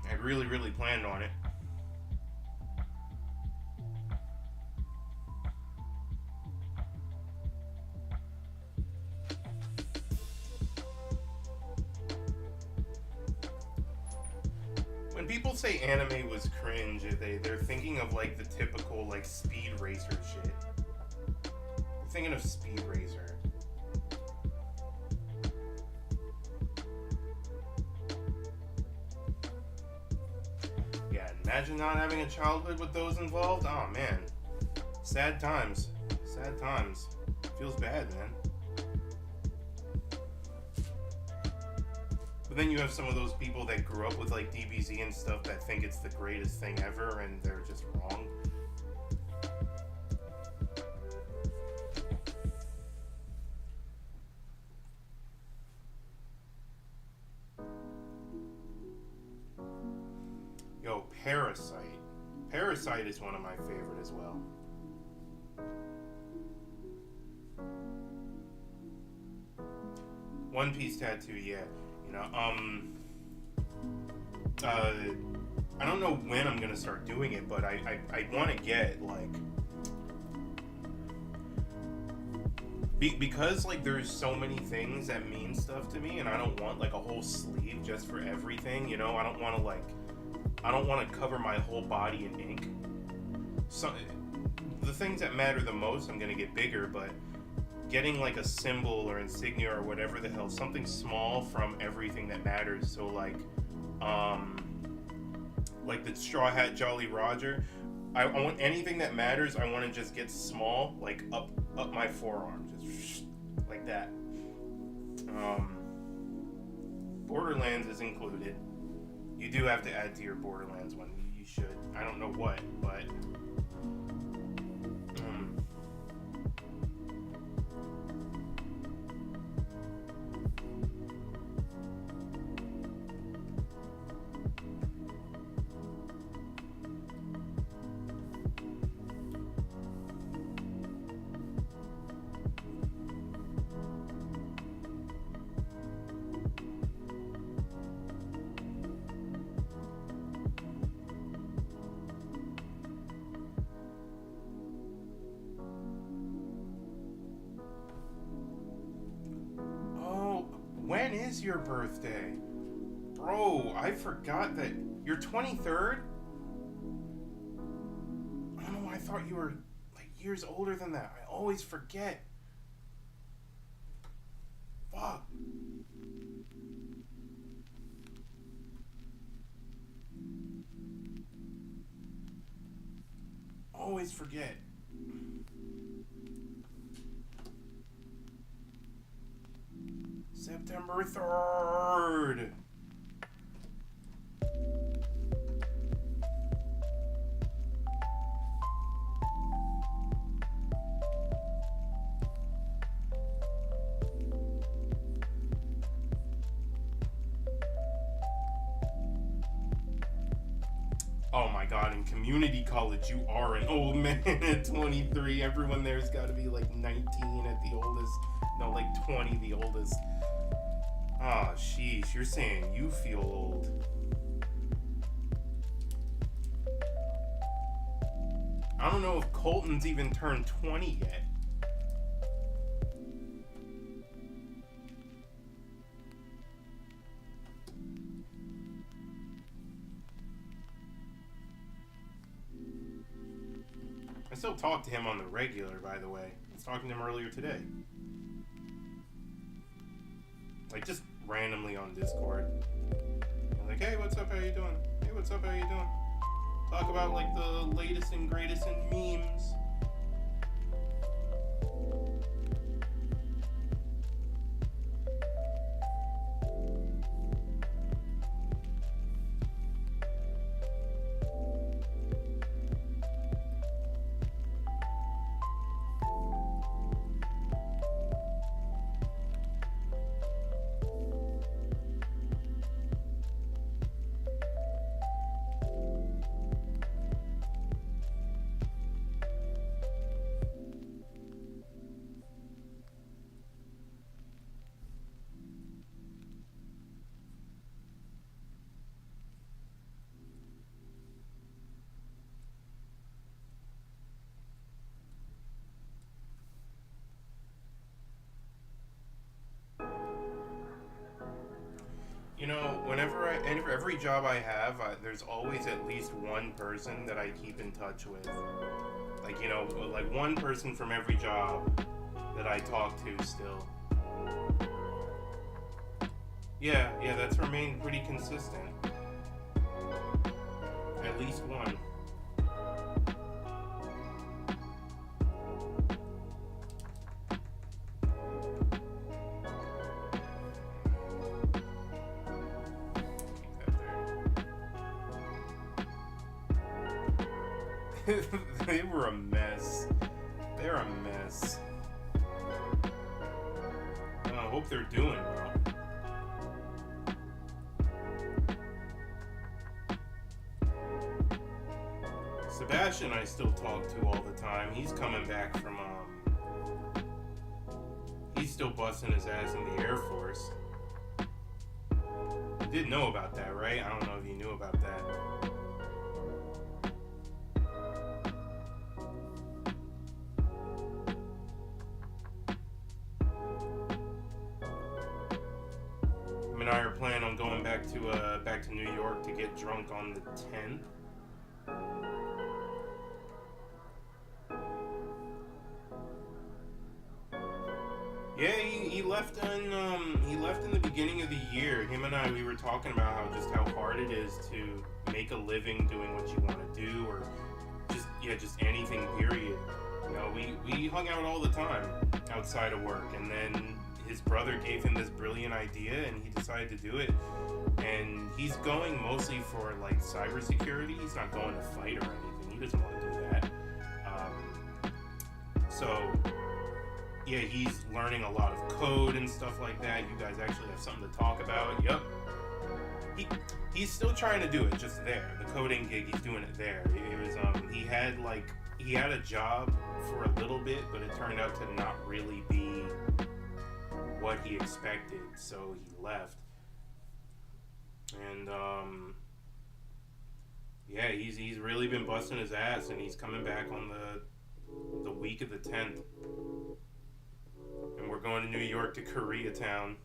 I really, really planned on it. When people say anime was cringe, they're thinking of like the typical like Speed Racer shit. They're thinking of Speed Racer. Yeah, imagine not having a childhood with those involved. Oh man, sad times. Sad times. Feels bad, man. But then you have some of those people that grew up with like DBZ and stuff that think it's the greatest thing ever, and they're just wrong. Yo, Parasite. Parasite is one of my favorite as well. One Piece tattoo, yeah. I don't know when I'm gonna start doing it, but I want to get like because like there's so many things that mean stuff to me, and I don't want like a whole sleeve just for everything. I don't want to like I don't want to cover my whole body in ink. So, the things that matter the most, I'm gonna get bigger, but getting like a symbol or insignia or whatever the hell, something small from everything that matters. So like the Straw Hat Jolly Roger. I want anything that matters. I want to just get small, like up my forearm, just like that. Borderlands is included. You do have to add to your Borderlands one. You should. I don't know what, but. When is your birthday? Bro, I forgot that you're 23rd? I don't know, I thought you were like years older than that. I always forget. Fuck. Always forget. September 3rd. Oh my god, in community college you are an old man at 23. Everyone there's got to be like 19 at the oldest. No, like 20 the oldest. Oh, sheesh, you're saying you feel old. I don't know if Colton's even turned 20 yet. I still talk to him on the regular, by the way. I was talking to him earlier today. Like, just randomly on Discord. I'm like, hey, what's up? How you doing? Hey, what's up? How you doing? Talk about, like, the latest and greatest in memes. You know, every job I have, there's always at least one person that I keep in touch with. Like, you know, like one person from every job that I talk to still. Yeah, that's remained pretty consistent. At least one. They were a mess. They're a mess. I hope they're doing well. Sebastian I still talk to all the time. He's coming back from he's still busting his ass in the Air Force. You did know about that, right? I don't know if you knew about that. Him and I are planning on going back back to New York to get drunk on the 10th. Yeah, he left in the beginning of the year. Him and I, we were talking about how hard it is to make a living doing what you want to do, or just anything. Period. You know, we hung out all the time outside of work, and then his brother gave him this brilliant idea, and he decided to do it. And he's going mostly for like cybersecurity. He's not going to fight or anything. He doesn't want to do that. So. Yeah, he's learning a lot of code and stuff like that. You guys actually have something to talk about. Yep. He's still trying to do it, just there. The coding gig, he's doing it there. It was he had a job for a little bit, but it turned out to not really be what he expected, so he left. And yeah, he's really been busting his ass, and he's coming back on the week of the 10th. And we're going to New York to Koreatown.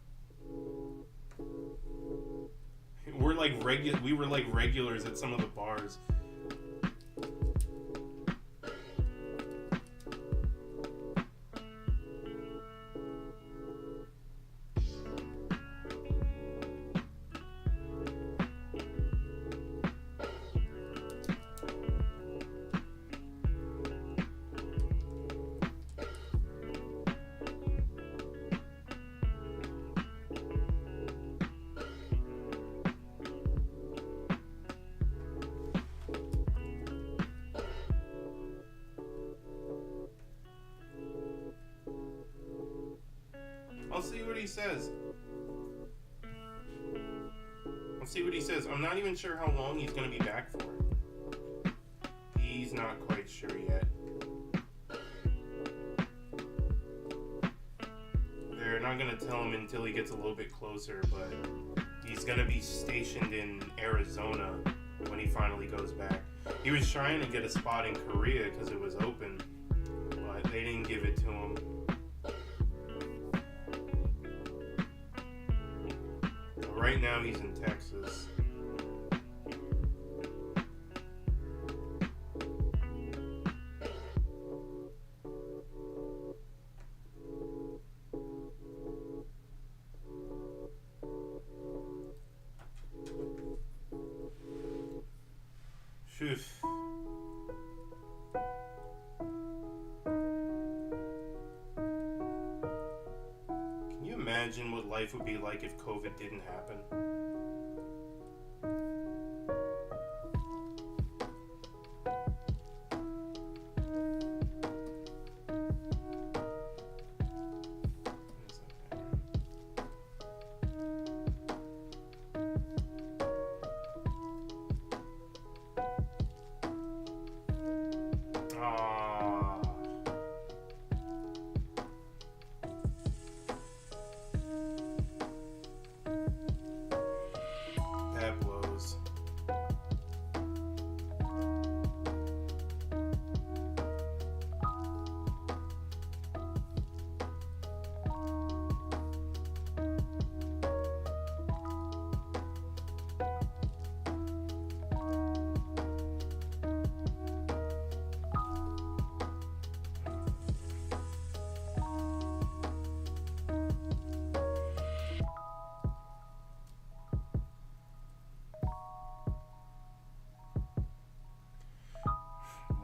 We were like regulars at some of the bars. I'll see what he says. I'm not even sure how long he's going to be back for. He's not quite sure yet. They're not going to tell him until he gets a little bit closer, but he's going to be stationed in Arizona when he finally goes back. He was trying to get a spot in Korea because it was open, but they didn't give it to him. Right now he's in Texas. Phew. Can you imagine what life would be like if COVID didn't happen? That blows.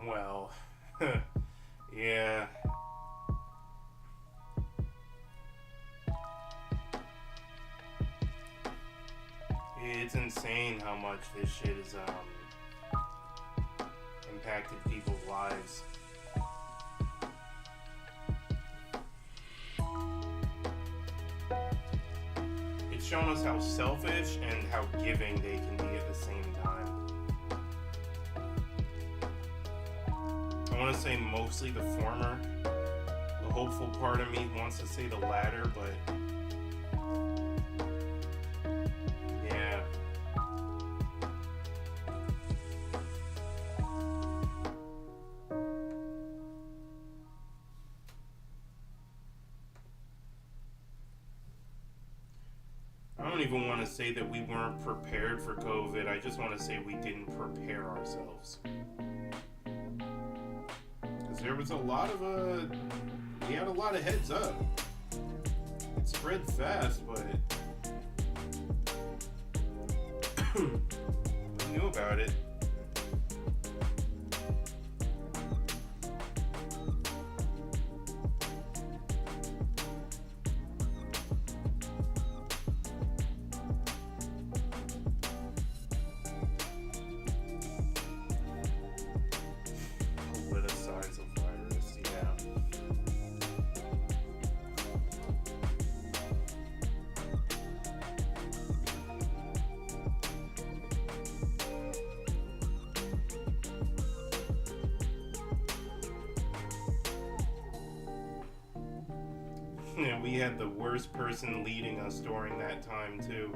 Well, yeah. It's insane how much this shit has impacted people's lives. It's shown us how selfish and how giving they can be at the same time. I want to say mostly the former. The hopeful part of me wants to say the latter, but yeah. I don't don't even want to say that we weren't prepared for COVID. I just want to say we didn't prepare ourselves. Because there was a lot of, we had a lot of heads up. It spread fast, but we knew about it. Politicize a virus, yeah. And we had the worst person leading us during that time, too.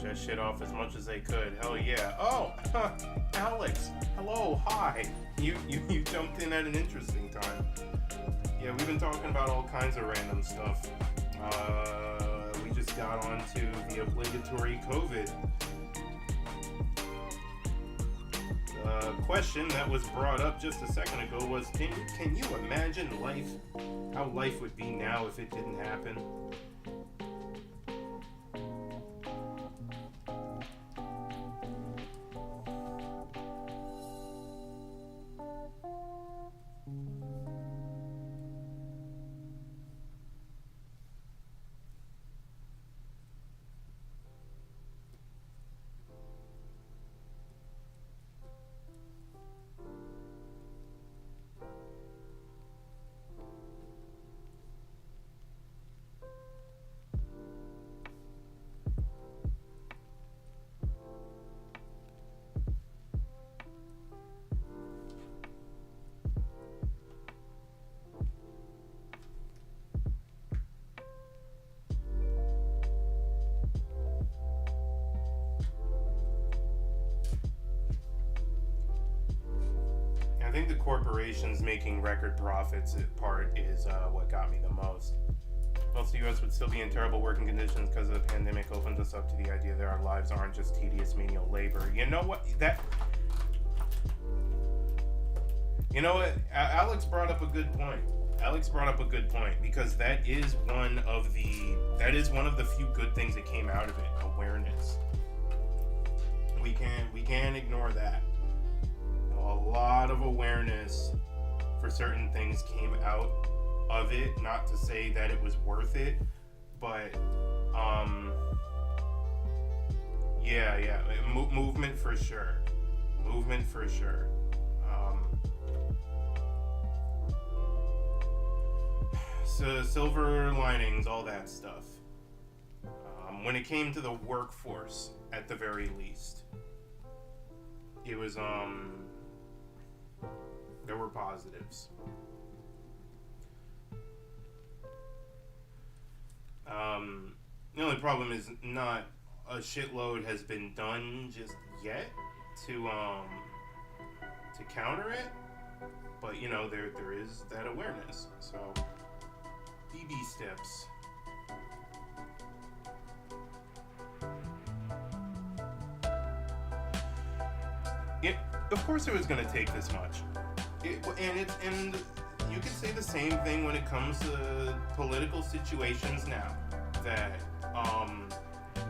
That shit off as much as they could. Hell yeah. Oh, Alex. Hello. Hi. You jumped in at an interesting time. Yeah, we've been talking about all kinds of random stuff. We just got on to the obligatory COVID. The question that was brought up just a second ago was, can you imagine life, how life would be now if it didn't happen? I think the corporations making record profits part is what got me the most. Most of the U.S. would still be in terrible working conditions because the pandemic opens us up to the idea that our lives aren't just tedious menial labor. You know what? Alex brought up a good point. Because that is one of the few good things that came out of it. Awareness. We can't ignore that. A lot of awareness for certain things came out of it. Not to say that it was worth it, but movement for sure. So silver linings, all that stuff. When it came to the workforce, at the very least, it was there were positives. The only problem is not a shitload has been done just yet to counter it, but there is that awareness. So BB steps. Of course, it was going to take this much. And you can say the same thing when it comes to political situations now. That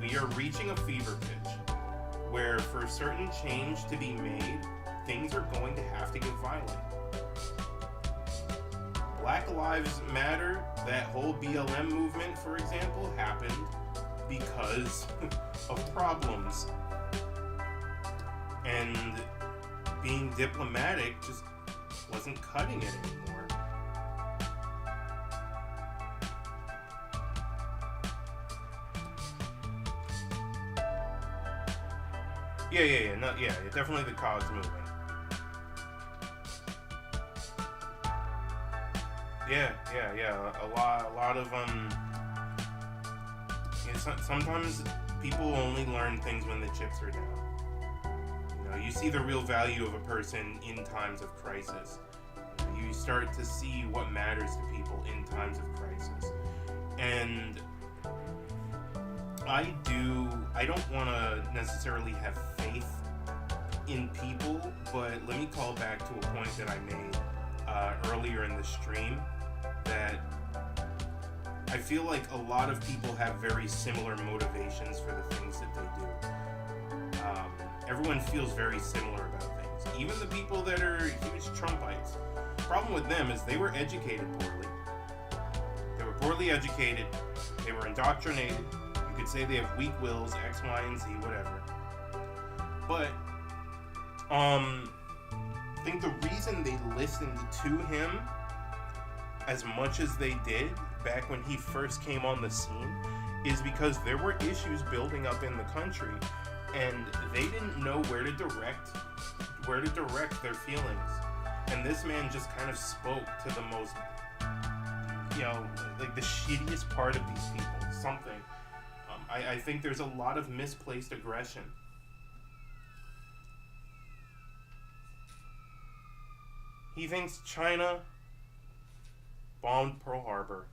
we are reaching a fever pitch where for certain change to be made, things are going to have to get violent. Black Lives Matter, that whole BLM movement, for example, happened because of problems. And being diplomatic just wasn't cutting it anymore. Yeah, definitely the cogs moving. Yeah. A lot of sometimes people only learn things when the chips are down. You know, you see the real value of a person in times of crisis. You start to see what matters to people in times of crisis. And I don't want to necessarily have faith in people, but let me call back to a point that I made earlier in the stream, that I feel like a lot of people have very similar motivations for the things that they do. Everyone feels very similar about things. Even the people that are huge Trumpites. The problem with them is they were educated poorly. They were poorly educated. They were indoctrinated. You could say they have weak wills, X, Y, and Z, whatever. But I think the reason they listened to him as much as they did back when he first came on the scene is because there were issues building up in the country, and they didn't know where to direct their feelings. And this man just kind of spoke to the most, like the shittiest part of these people. Something. I think there's a lot of misplaced aggression. He thinks China bombed Pearl Harbor.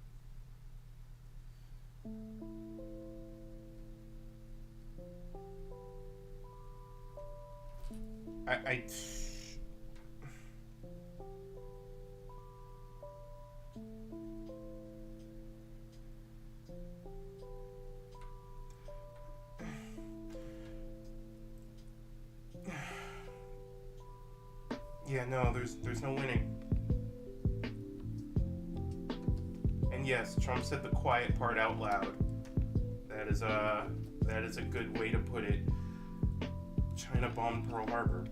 Yeah, no, there's no winning. And yes, Trump said the quiet part out loud. That is a good way to put it. China bombed Pearl Harbor.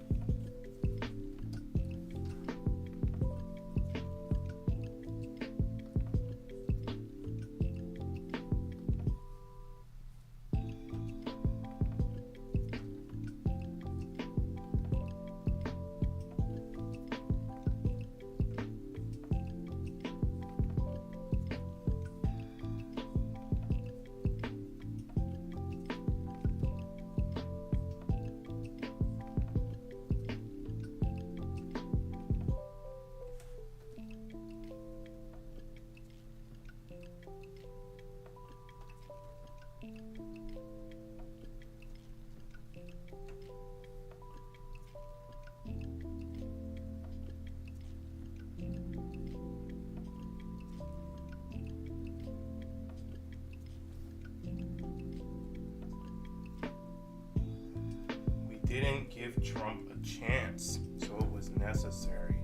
Didn't give Trump a chance, so it was necessary.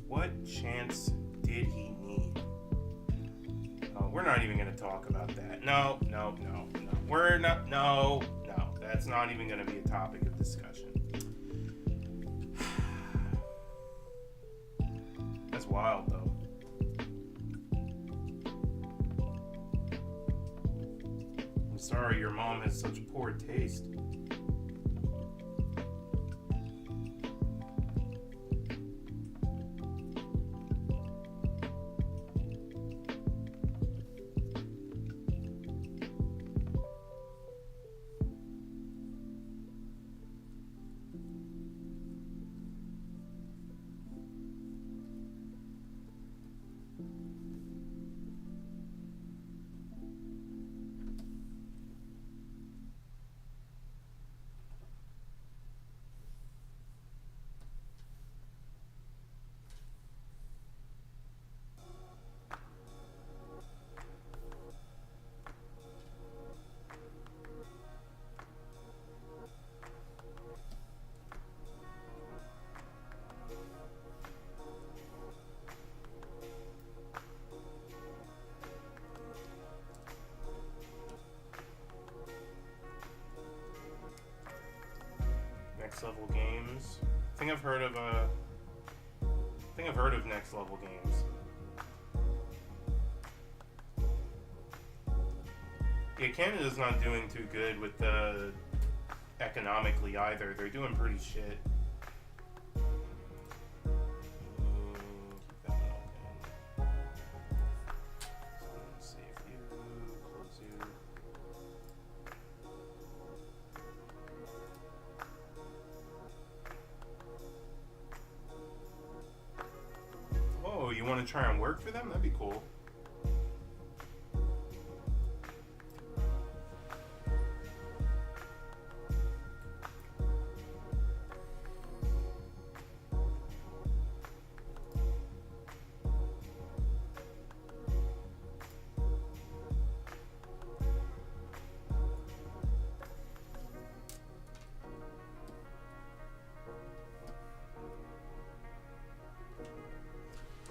What chance did he need? Oh, we're not even going to talk about that. No. We're not. No. That's not even going to be a topic of discussion. That's wild, though. Sorry, your mom has such poor taste. Next Level Games. I think I've heard of Next Level Games. Yeah, Canada's not doing too good with the economically either. They're doing pretty shit. you want to try and work for them? That'd be cool.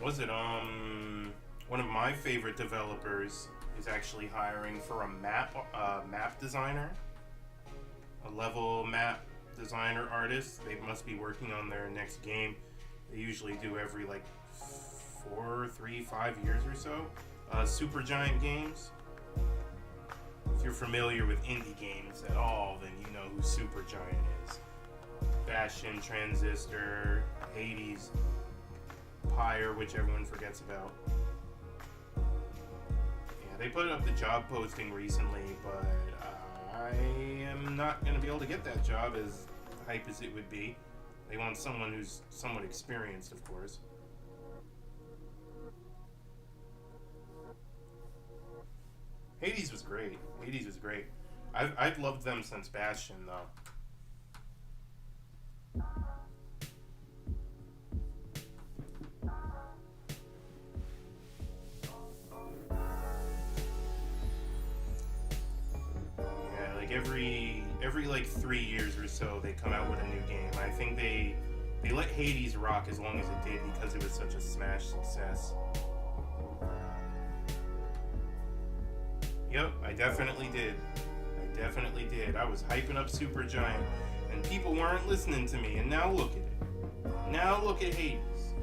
Was it one of my favorite developers is actually hiring for a map designer, a level map designer artist. They must be working on their next game. They usually do every like 5 years or so. Supergiant Games. If you're familiar with indie games at all, then you know who Supergiant is. Bastion, Transistor, Hades, Pyre, which everyone forgets about. Yeah, they put up the job posting recently, but I am not going to be able to get that job as hype as it would be. They want someone who's somewhat experienced, of course. Hades was great. Hades was great. I've loved them since Bastion, though. Every like 3 years or so they come out with a new game. I think they let Hades rock as long as it did because it was such a smash success. Yep, I definitely did. I was hyping up Supergiant and people weren't listening to me, and now look at it. Now look at Hades.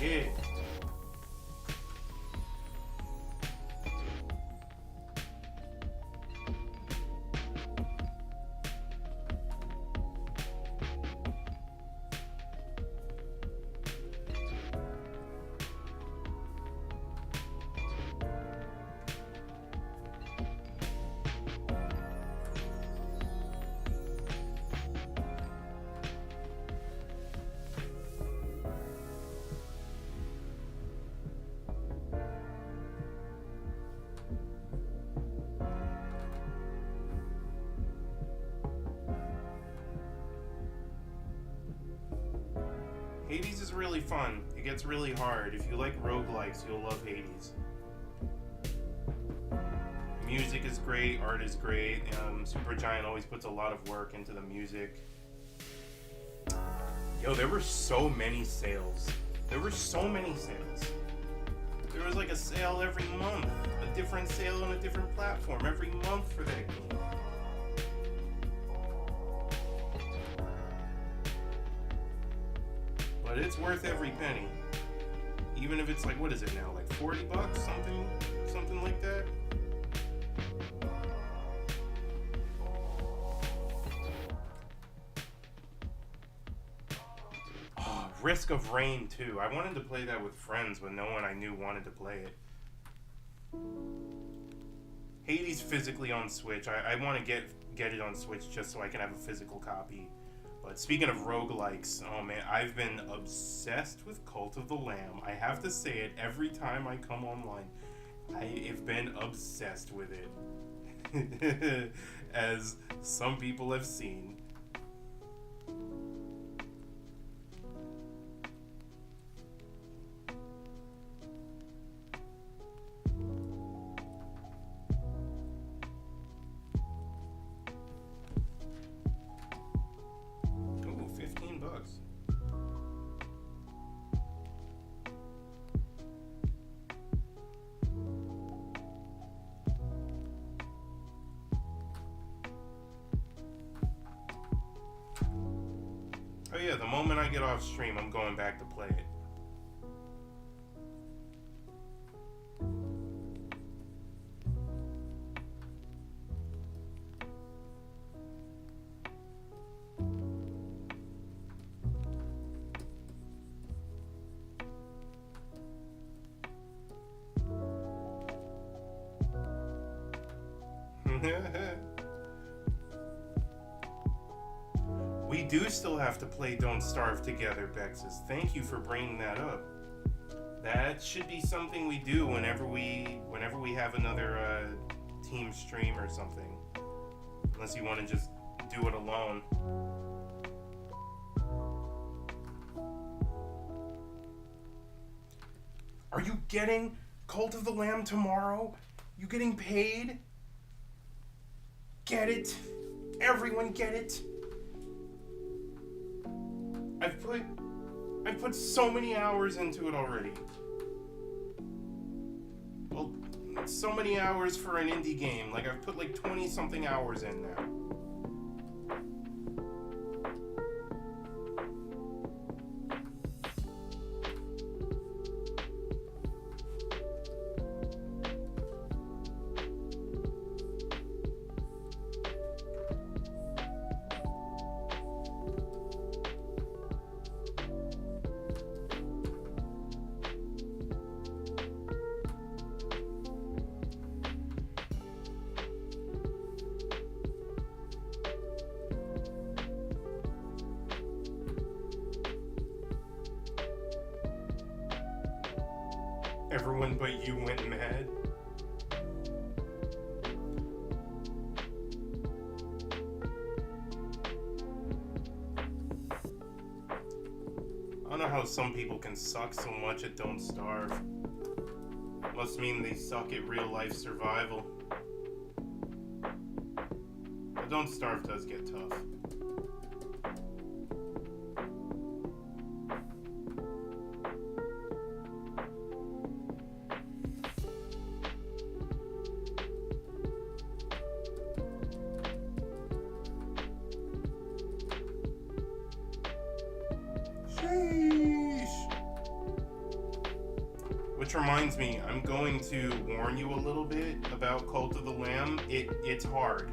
Yeah. Hades is really fun. It gets really hard. If you like roguelikes, you'll love Hades. Music is great, art is great. Supergiant always puts a lot of work into the music. Yo, there were so many sales. There was like a sale every month. A different sale on a different platform every month for that game. But it's worth every penny. Even if it's like, what is it now? Like $40? Something like that? Oh, Risk of Rain 2. I wanted to play that with friends, but no one I knew wanted to play it. Hades physically on Switch. I want to get it on Switch just so I can have a physical copy. But speaking of roguelikes, oh man, I've been obsessed with Cult of the Lamb. I have to say it every time I come online. I've been obsessed with it. As some people have seen. Oh yeah, the moment I get off stream, I'm going back to play it. We do still have to play Don't Starve together, Bexus. Thank you for bringing that up. That should be something we do whenever we have another team stream or something. Unless you want to just do it alone. Are you getting Cult of the Lamb tomorrow? You getting paid? Get it? Everyone get it? I've put so many hours into it already. Well, so many hours for an indie game. Like, I've put like 20 something hours in now. Everyone but you went mad. I don't know how some people can suck so much at Don't Starve. Must mean they suck at real life survival. But Don't Starve does get tough. Which reminds me, I'm going to warn you a little bit about Cult of the Lamb. It's hard.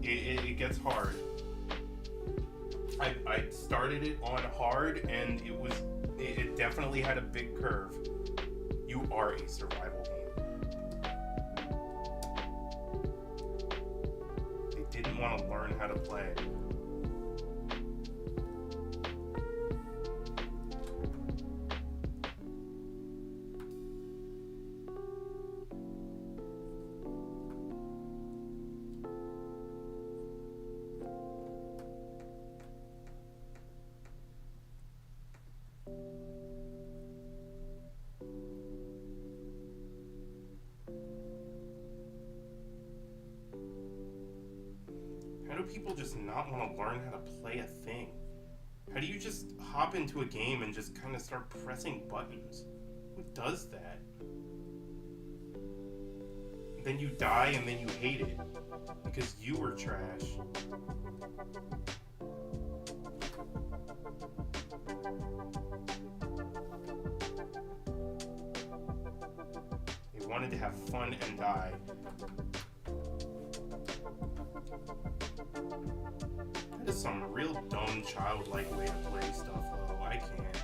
It gets hard. I started it on hard, and it definitely had a big curve. You are a survival game. They didn't want to learn how to play. How do people just not want to learn how to play a thing? How do you just hop into a game and just kind of start pressing buttons? Who does that? Then you die and then you hate it because you were trash. They wanted to have fun and die. That is some real dumb, childlike way to play stuff, though. I can't.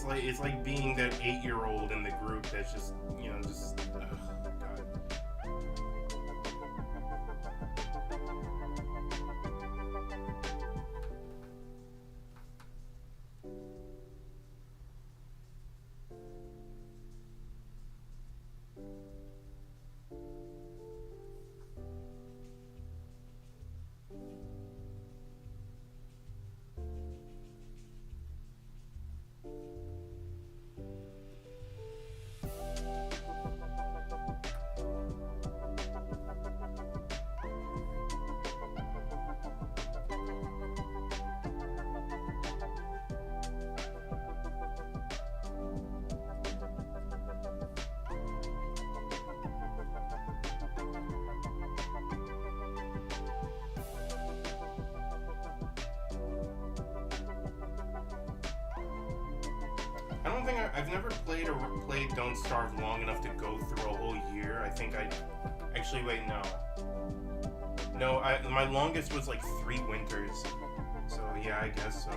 It's like being that 8-year-old in the group that's just, God. I don't think I've never played Don't Starve long enough to go through a whole year. I think actually, wait, no. No, my longest was like 3 winters. So yeah, I guess so.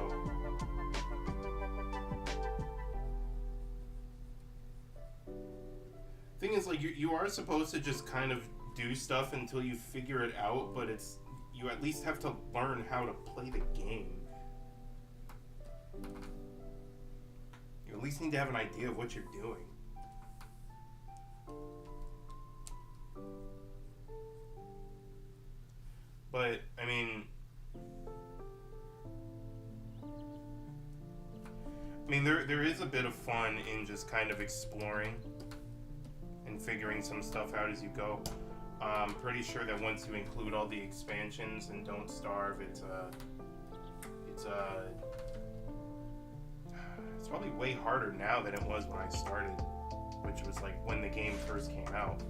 Thing is, like, you are supposed to just kind of do stuff until you figure it out, but you at least have to learn how to play the game. You at least need to have an idea of what you're doing. But, I mean, there is a bit of fun in just kind of exploring and figuring some stuff out as you go. I'm pretty sure that once you include all the expansions and Don't Starve, it's probably way harder now than it was when I started, which was like when the game first came out.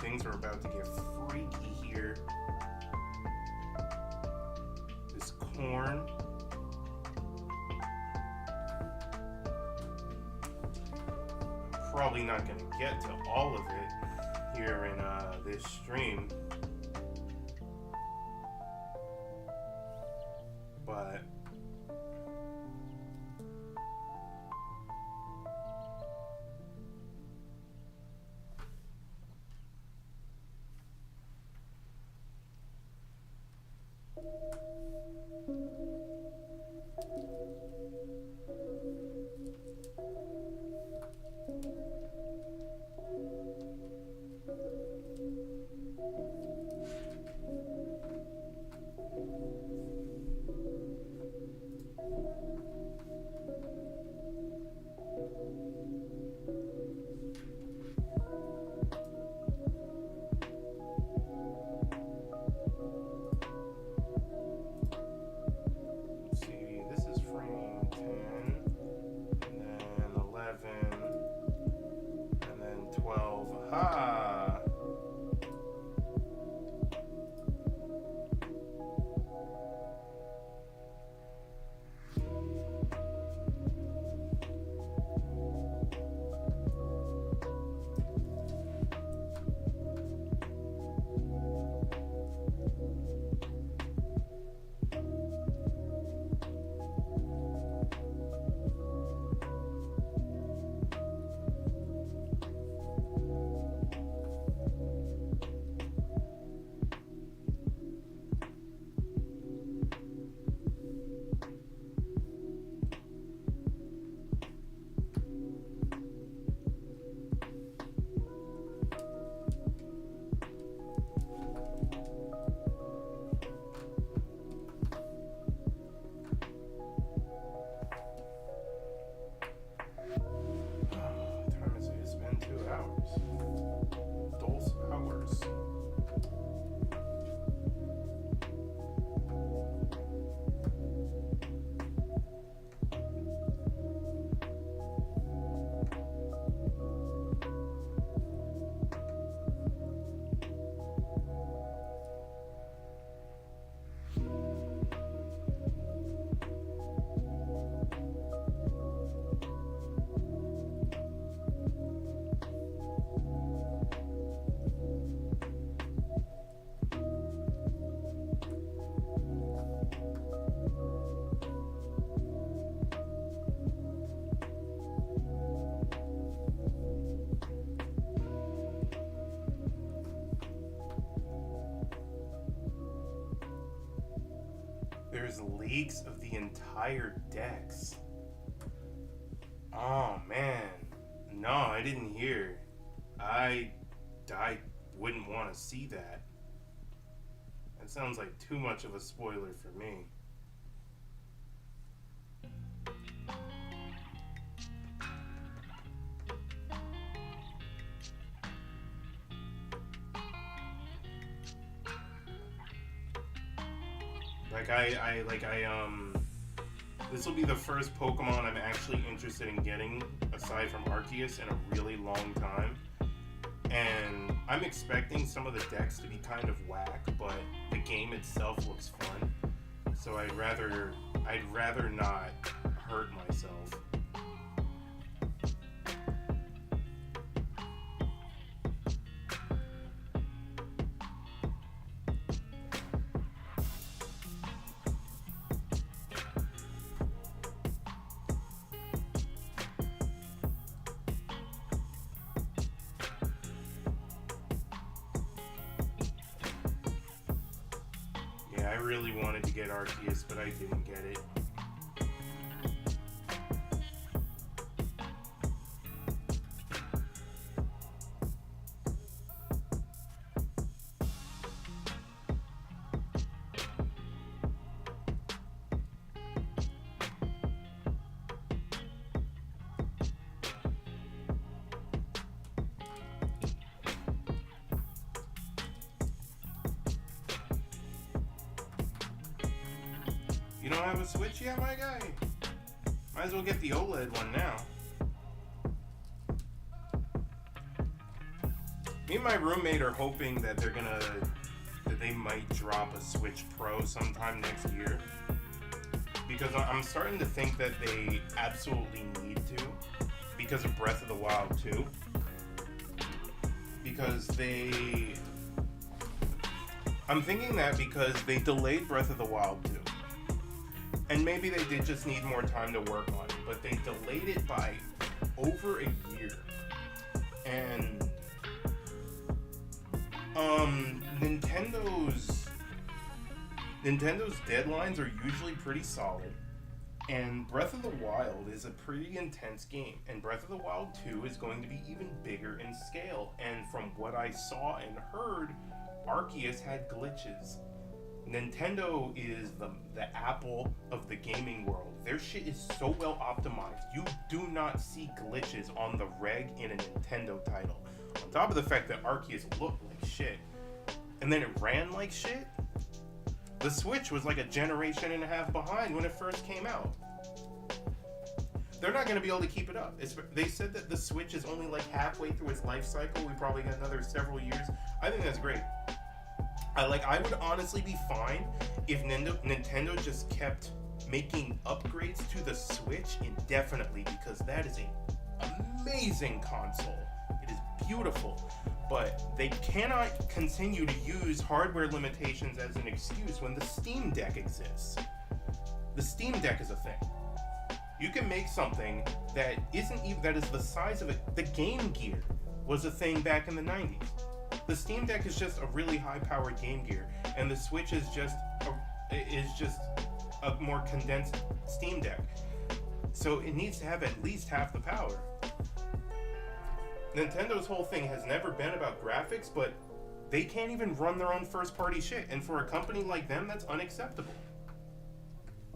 Things are about to get freaky here. This corn. Probably not going to get to all of it here in this stream. But there's leaks of the entire decks. Oh man, no, I didn't hear. I wouldn't want to see that. That sounds like too much of a spoiler for me. This will be the first Pokemon I'm actually interested in getting, aside from Arceus, in a really long time. And I'm expecting some of the decks to be kind of whack, but the game itself looks fun. So I'd rather not hurt myself. I really wanted to get Arceus, but I didn't get it. You don't have a Switch yet, my guy? Might as well get the OLED one now. Me and my roommate are hoping that they might drop a Switch Pro sometime next year. Because I'm starting to think that they absolutely need to. Because of Breath of the Wild 2. I'm thinking that because they delayed Breath of the Wild 2. And maybe they did just need more time to work on it, but they delayed it by over a year. And Nintendo's deadlines are usually pretty solid. And Breath of the Wild is a pretty intense game. And Breath of the Wild 2 is going to be even bigger in scale. And from what I saw and heard, Arceus had glitches. Nintendo is the Apple of the gaming world. Their shit is so well optimized. You do not see glitches on the reg in a Nintendo title. On top of the fact that Arceus looked like shit, and then it ran like shit, the Switch was like a generation and a half behind when it first came out. They're not going to be able to keep it up. They said that the Switch is only like halfway through its life cycle. We probably got another several years. I think that's great. I would honestly be fine if Nintendo just kept making upgrades to the Switch indefinitely, because that is an amazing console. It is beautiful, but they cannot continue to use hardware limitations as an excuse when the Steam Deck exists. The Steam Deck is a thing. You can make something that is the size of it. The Game Gear was a thing back in the 90s. The Steam Deck is just a really high-powered Game Gear, and the Switch is just a more condensed Steam Deck. So it needs to have at least half the power. Nintendo's whole thing has never been about graphics, but they can't even run their own first-party shit, and for a company like them, that's unacceptable.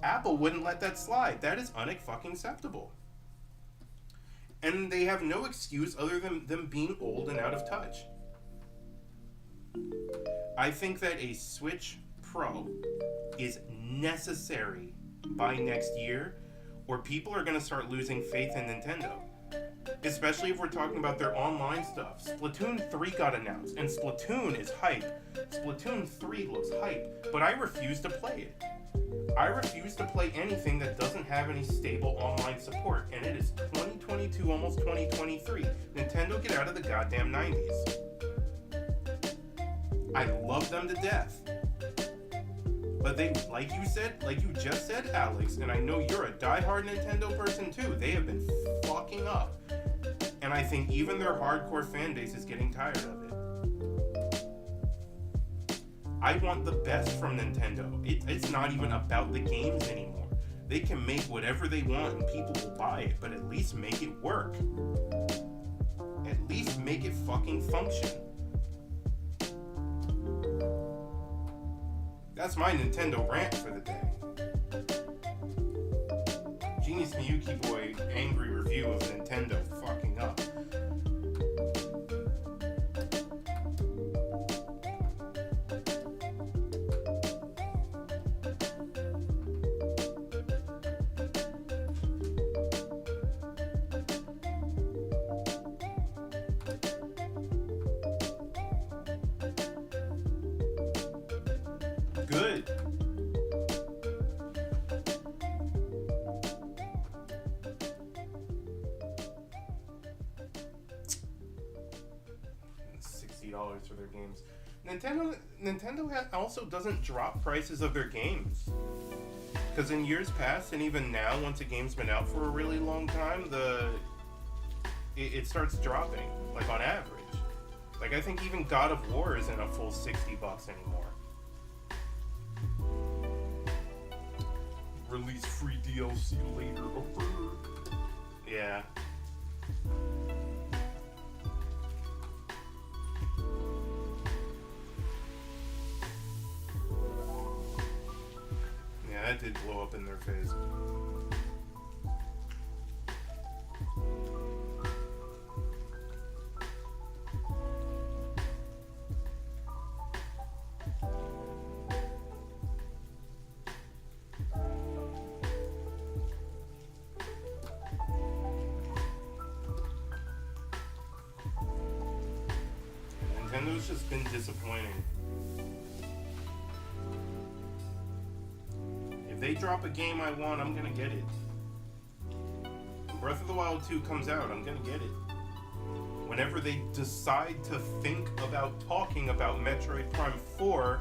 Apple wouldn't let that slide. That is unacceptable. And they have no excuse other than them being old and out of touch. I think that a Switch Pro is necessary by next year, or people are going to start losing faith in Nintendo. Especially if we're talking about their online stuff. Splatoon 3 got announced, and Splatoon is hype. Splatoon 3 looks hype, but I refuse to play it. I refuse to play anything that doesn't have any stable online support, and it is 2022, almost 2023. Nintendo, get out of the goddamn 90s. I love them to death. But they, like you just said, Alex, and I know you're a diehard Nintendo person too, they have been fucking up. And I think even their hardcore fan base is getting tired of it. I want the best from Nintendo. It's not even about the games anymore. They can make whatever they want and people will buy it, but at least make it work. At least make it fucking function. That's my Nintendo rant for the day. Genius Miyuki Boy angry review of Nintendo fucking up. Good. $60 for their games. Nintendo also doesn't drop prices of their games. Because in years past, and even now, once a game's been out for a really long time, it starts dropping, like on average. Like I think even God of War isn't a full $60 anymore. Release free DLC later. Yeah. Yeah, that did blow up in their face. Nintendo's just been disappointing. If they drop a game I want, I'm gonna get it. When Breath of the Wild 2 comes out, I'm gonna get it. Whenever they decide to think about talking about Metroid Prime 4,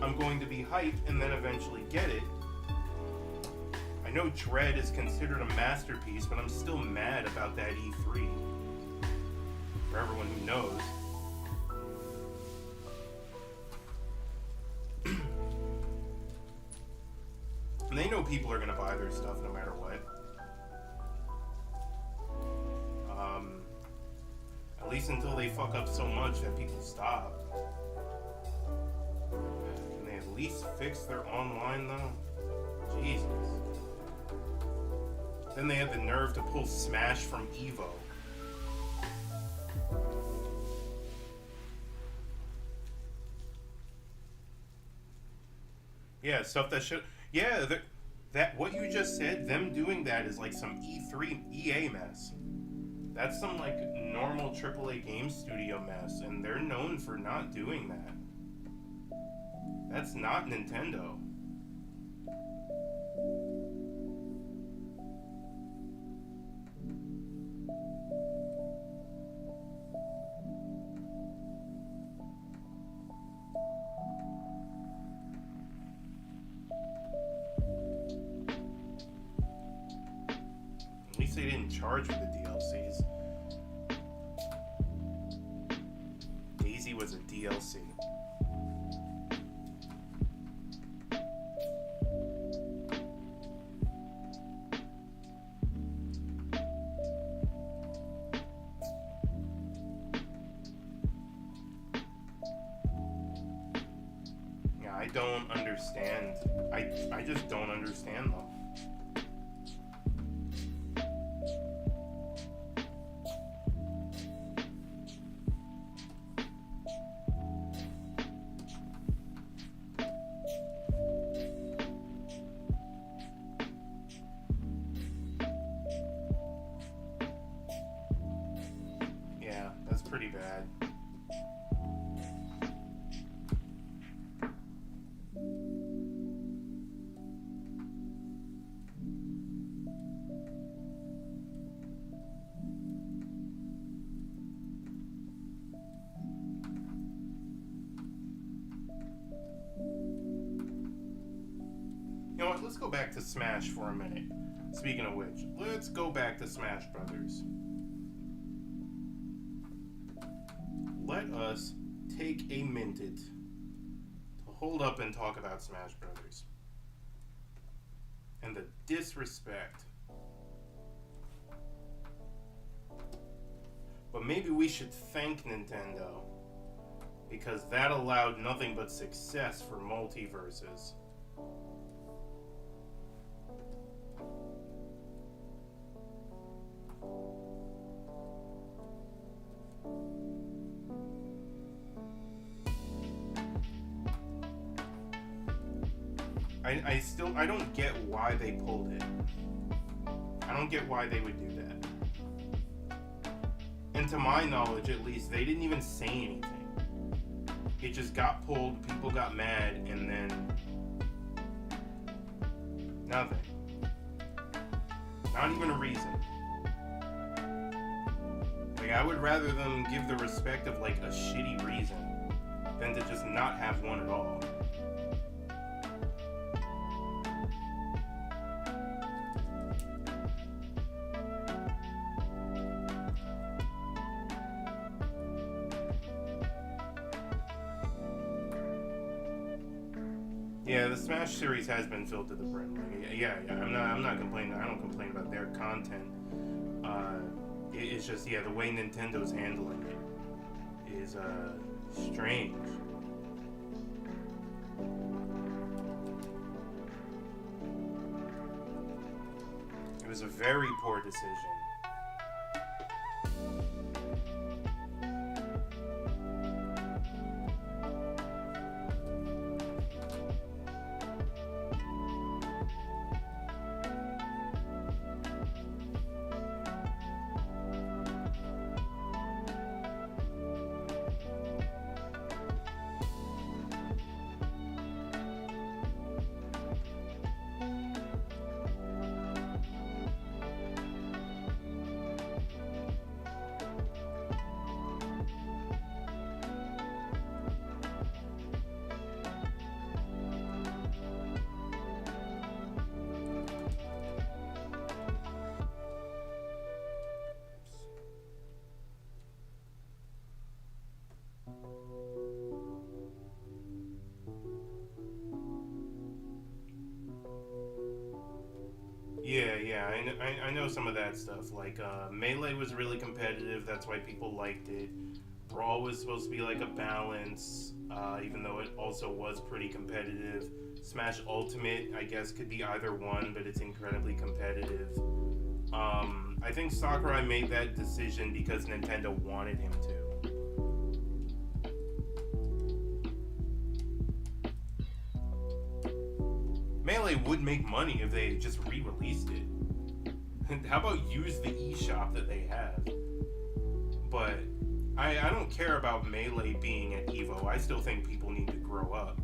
I'm going to be hyped and then eventually get it. I know Dread is considered a masterpiece, but I'm still mad about that E3. For everyone who knows. And they know people are going to buy their stuff no matter what. At least until they fuck up so much that people stop. Can they at least fix their online though? Jesus. Then they had the nerve to pull Smash from Evo. Yeah, stuff that should... Yeah, that what you just said, them doing that is like some E3 EA mess. That's some like normal AAA game studio mess, and they're known for not doing that. That's not Nintendo. At least they didn't charge for the DLCs. Daisy was a DLC. Yeah, I don't understand. I just don't understand them. Yeah, that's pretty bad. You know what, let's go back to Smash for a minute. Speaking of which, let's go back to Smash Brothers. Let us take a minute to hold up and talk about Smash Brothers. And the disrespect. But maybe we should thank Nintendo, because that allowed nothing but success for multiverses. I don't get why they pulled it. I don't get why they would do that. And to my knowledge, at least, they didn't even say anything. It just got pulled, people got mad, and then nothing. Not even a reason. Like, I would rather them give the respect of, like, a shitty reason than to just not have one at all. Yeah, the Smash series has been filled to the brim. Like, yeah. I'm not complaining. I don't complain about their content. It's just the way Nintendo's handling it is strange. It was a very poor decision. Yeah, I know some of that stuff. Like, Melee was really competitive, that's why people liked it. Brawl was supposed to be like a balance, even though it also was pretty competitive. Smash Ultimate, I guess, could be either one, but it's incredibly competitive. I think Sakurai made that decision because Nintendo wanted him to. Melee would make money if they just re-released it. How about use the eShop that they have? But I don't care about Melee being at EVO. I still think people need to grow up.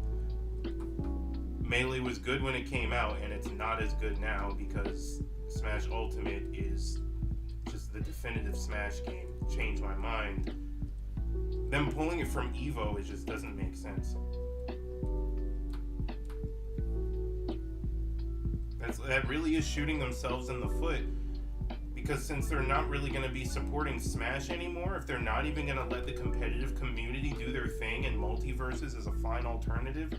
Melee was good when it came out, and it's not as good now because Smash Ultimate is just the definitive Smash game. Changed my mind. Them pulling it from EVO, it just doesn't make sense. That really is shooting themselves in the foot, because since they're not really going to be supporting Smash anymore, if they're not even going to let the competitive community do their thing and multiverses is a fine alternative,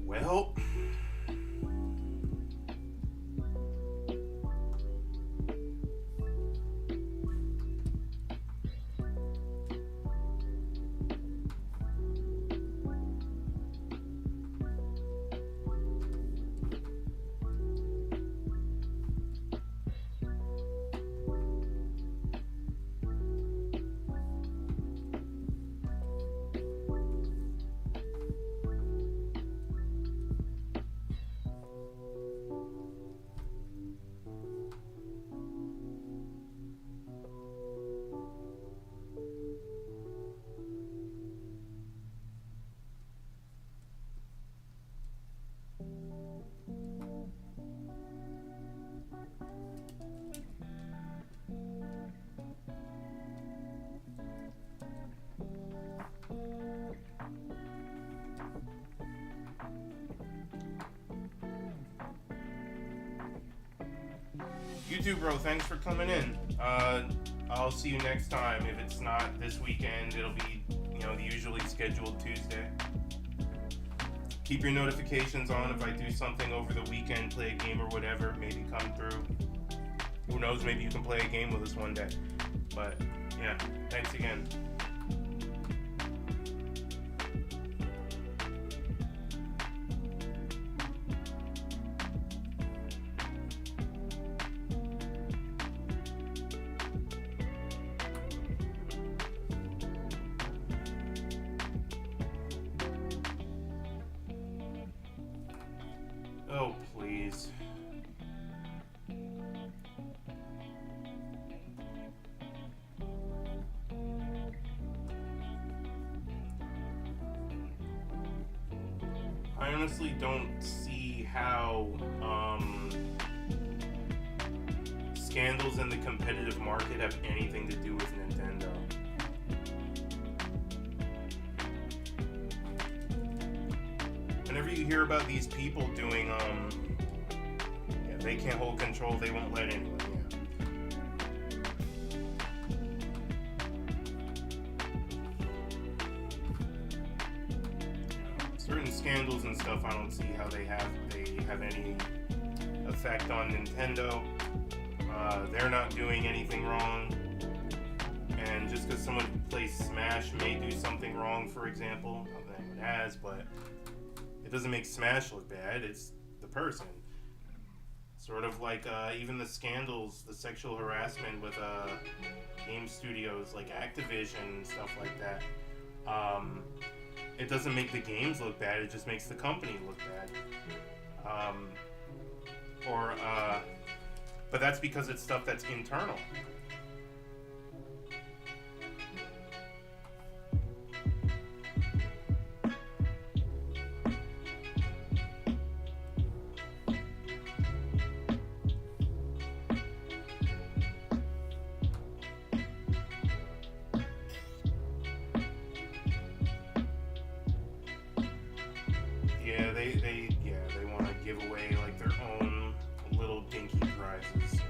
well, you too, bro. Thanks for coming in. I'll see you next time. If it's not this weekend, it'll be the usually scheduled Tuesday. Keep your notifications on if I do something over the weekend, play a game or whatever, maybe come through. Who knows, maybe you can play a game with us one day. But, yeah, thanks again. Oh, please. I honestly don't see how scandals in the competitive market have anything to do with Nintendo. Whenever you hear about these people doing, they can't hold control, they won't let anyone, Certain scandals and stuff, I don't see how they have any effect on Nintendo. They're not doing anything wrong. And just because someone who plays Smash may do something wrong, for example, not that anyone has, but it doesn't make Smash look bad, it's the person. Sort of like even the scandals, the sexual harassment with game studios like Activision and stuff like that. It doesn't make the games look bad, it just makes the company look bad. But that's because it's stuff that's internal. They want to give away like their own little dinky prizes.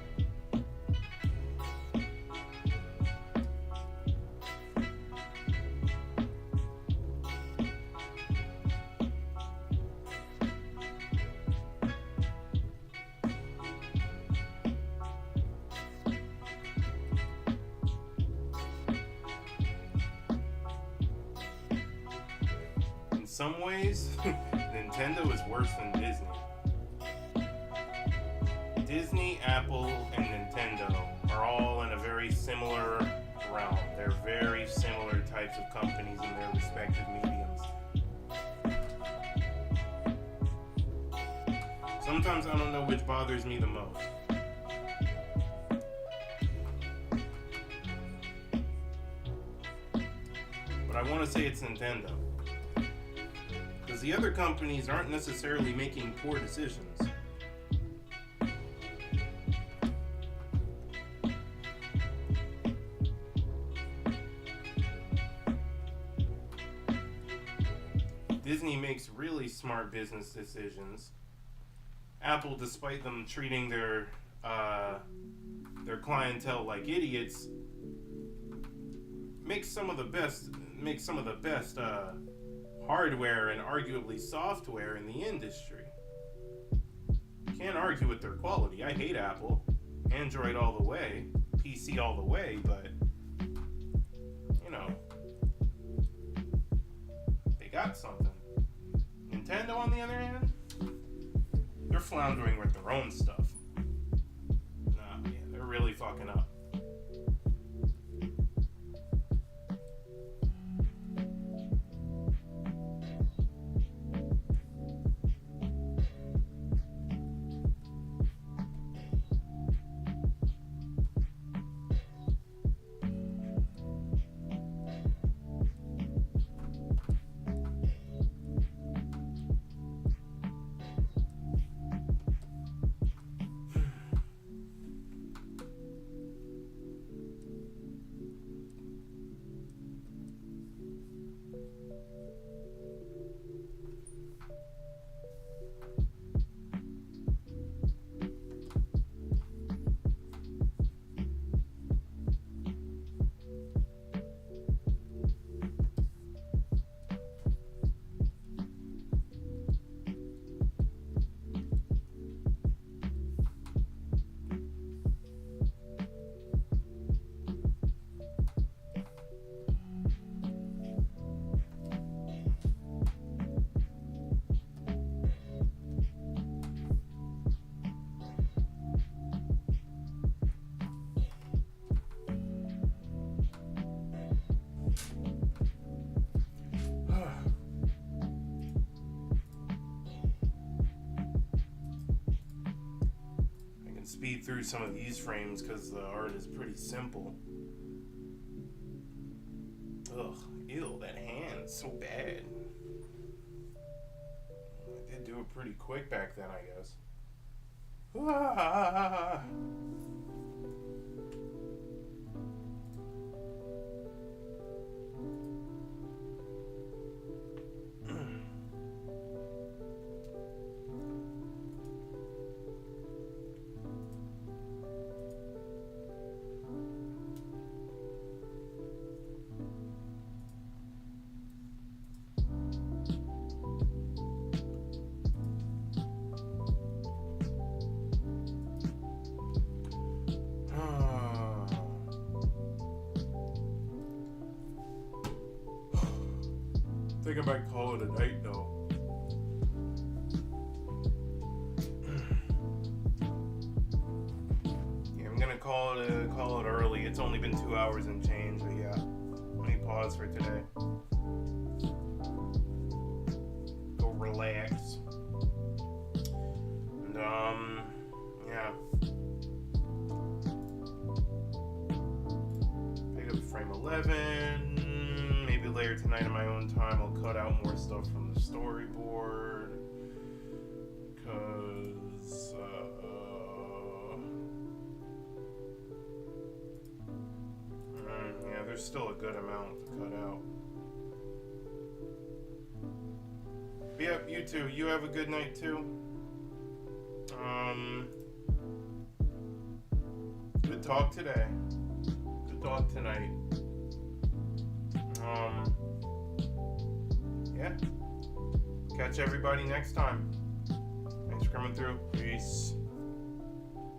In some ways, Nintendo is worse than Disney. Disney, Apple, and Nintendo are all in a very similar realm. They're very similar types of companies in their respective mediums. Sometimes I don't know which bothers me the most. But I want to say it's Nintendo. Because the other companies aren't necessarily making poor decisions. Disney makes really smart business decisions. Apple, despite them treating their clientele like idiots, makes some of the best hardware and arguably software in the industry. Can't argue with their quality. I hate Apple. Android all the way. PC all the way, but they got something. Nintendo, on the other hand, they're floundering with their own stuff. They're really fucking up. speed through some of these frames because the art is pretty simple. Ugh, ew, that hand's so bad. I did do it pretty quick back then, I guess. Ah. I think I might call it a night though. Yeah, I'm gonna call it early. It's only been 2 hours and change, but yeah. Let me pause for today. Go relax. And yeah. Pick up frame 11. Maybe later tonight in my own time I'll cut out more stuff from the storyboard because yeah, there's still a good amount to cut out. But yeah, you too. You have a good night too. Good talk today. Good talk tonight. Yeah. Catch everybody next time. Thanks for coming through. Peace.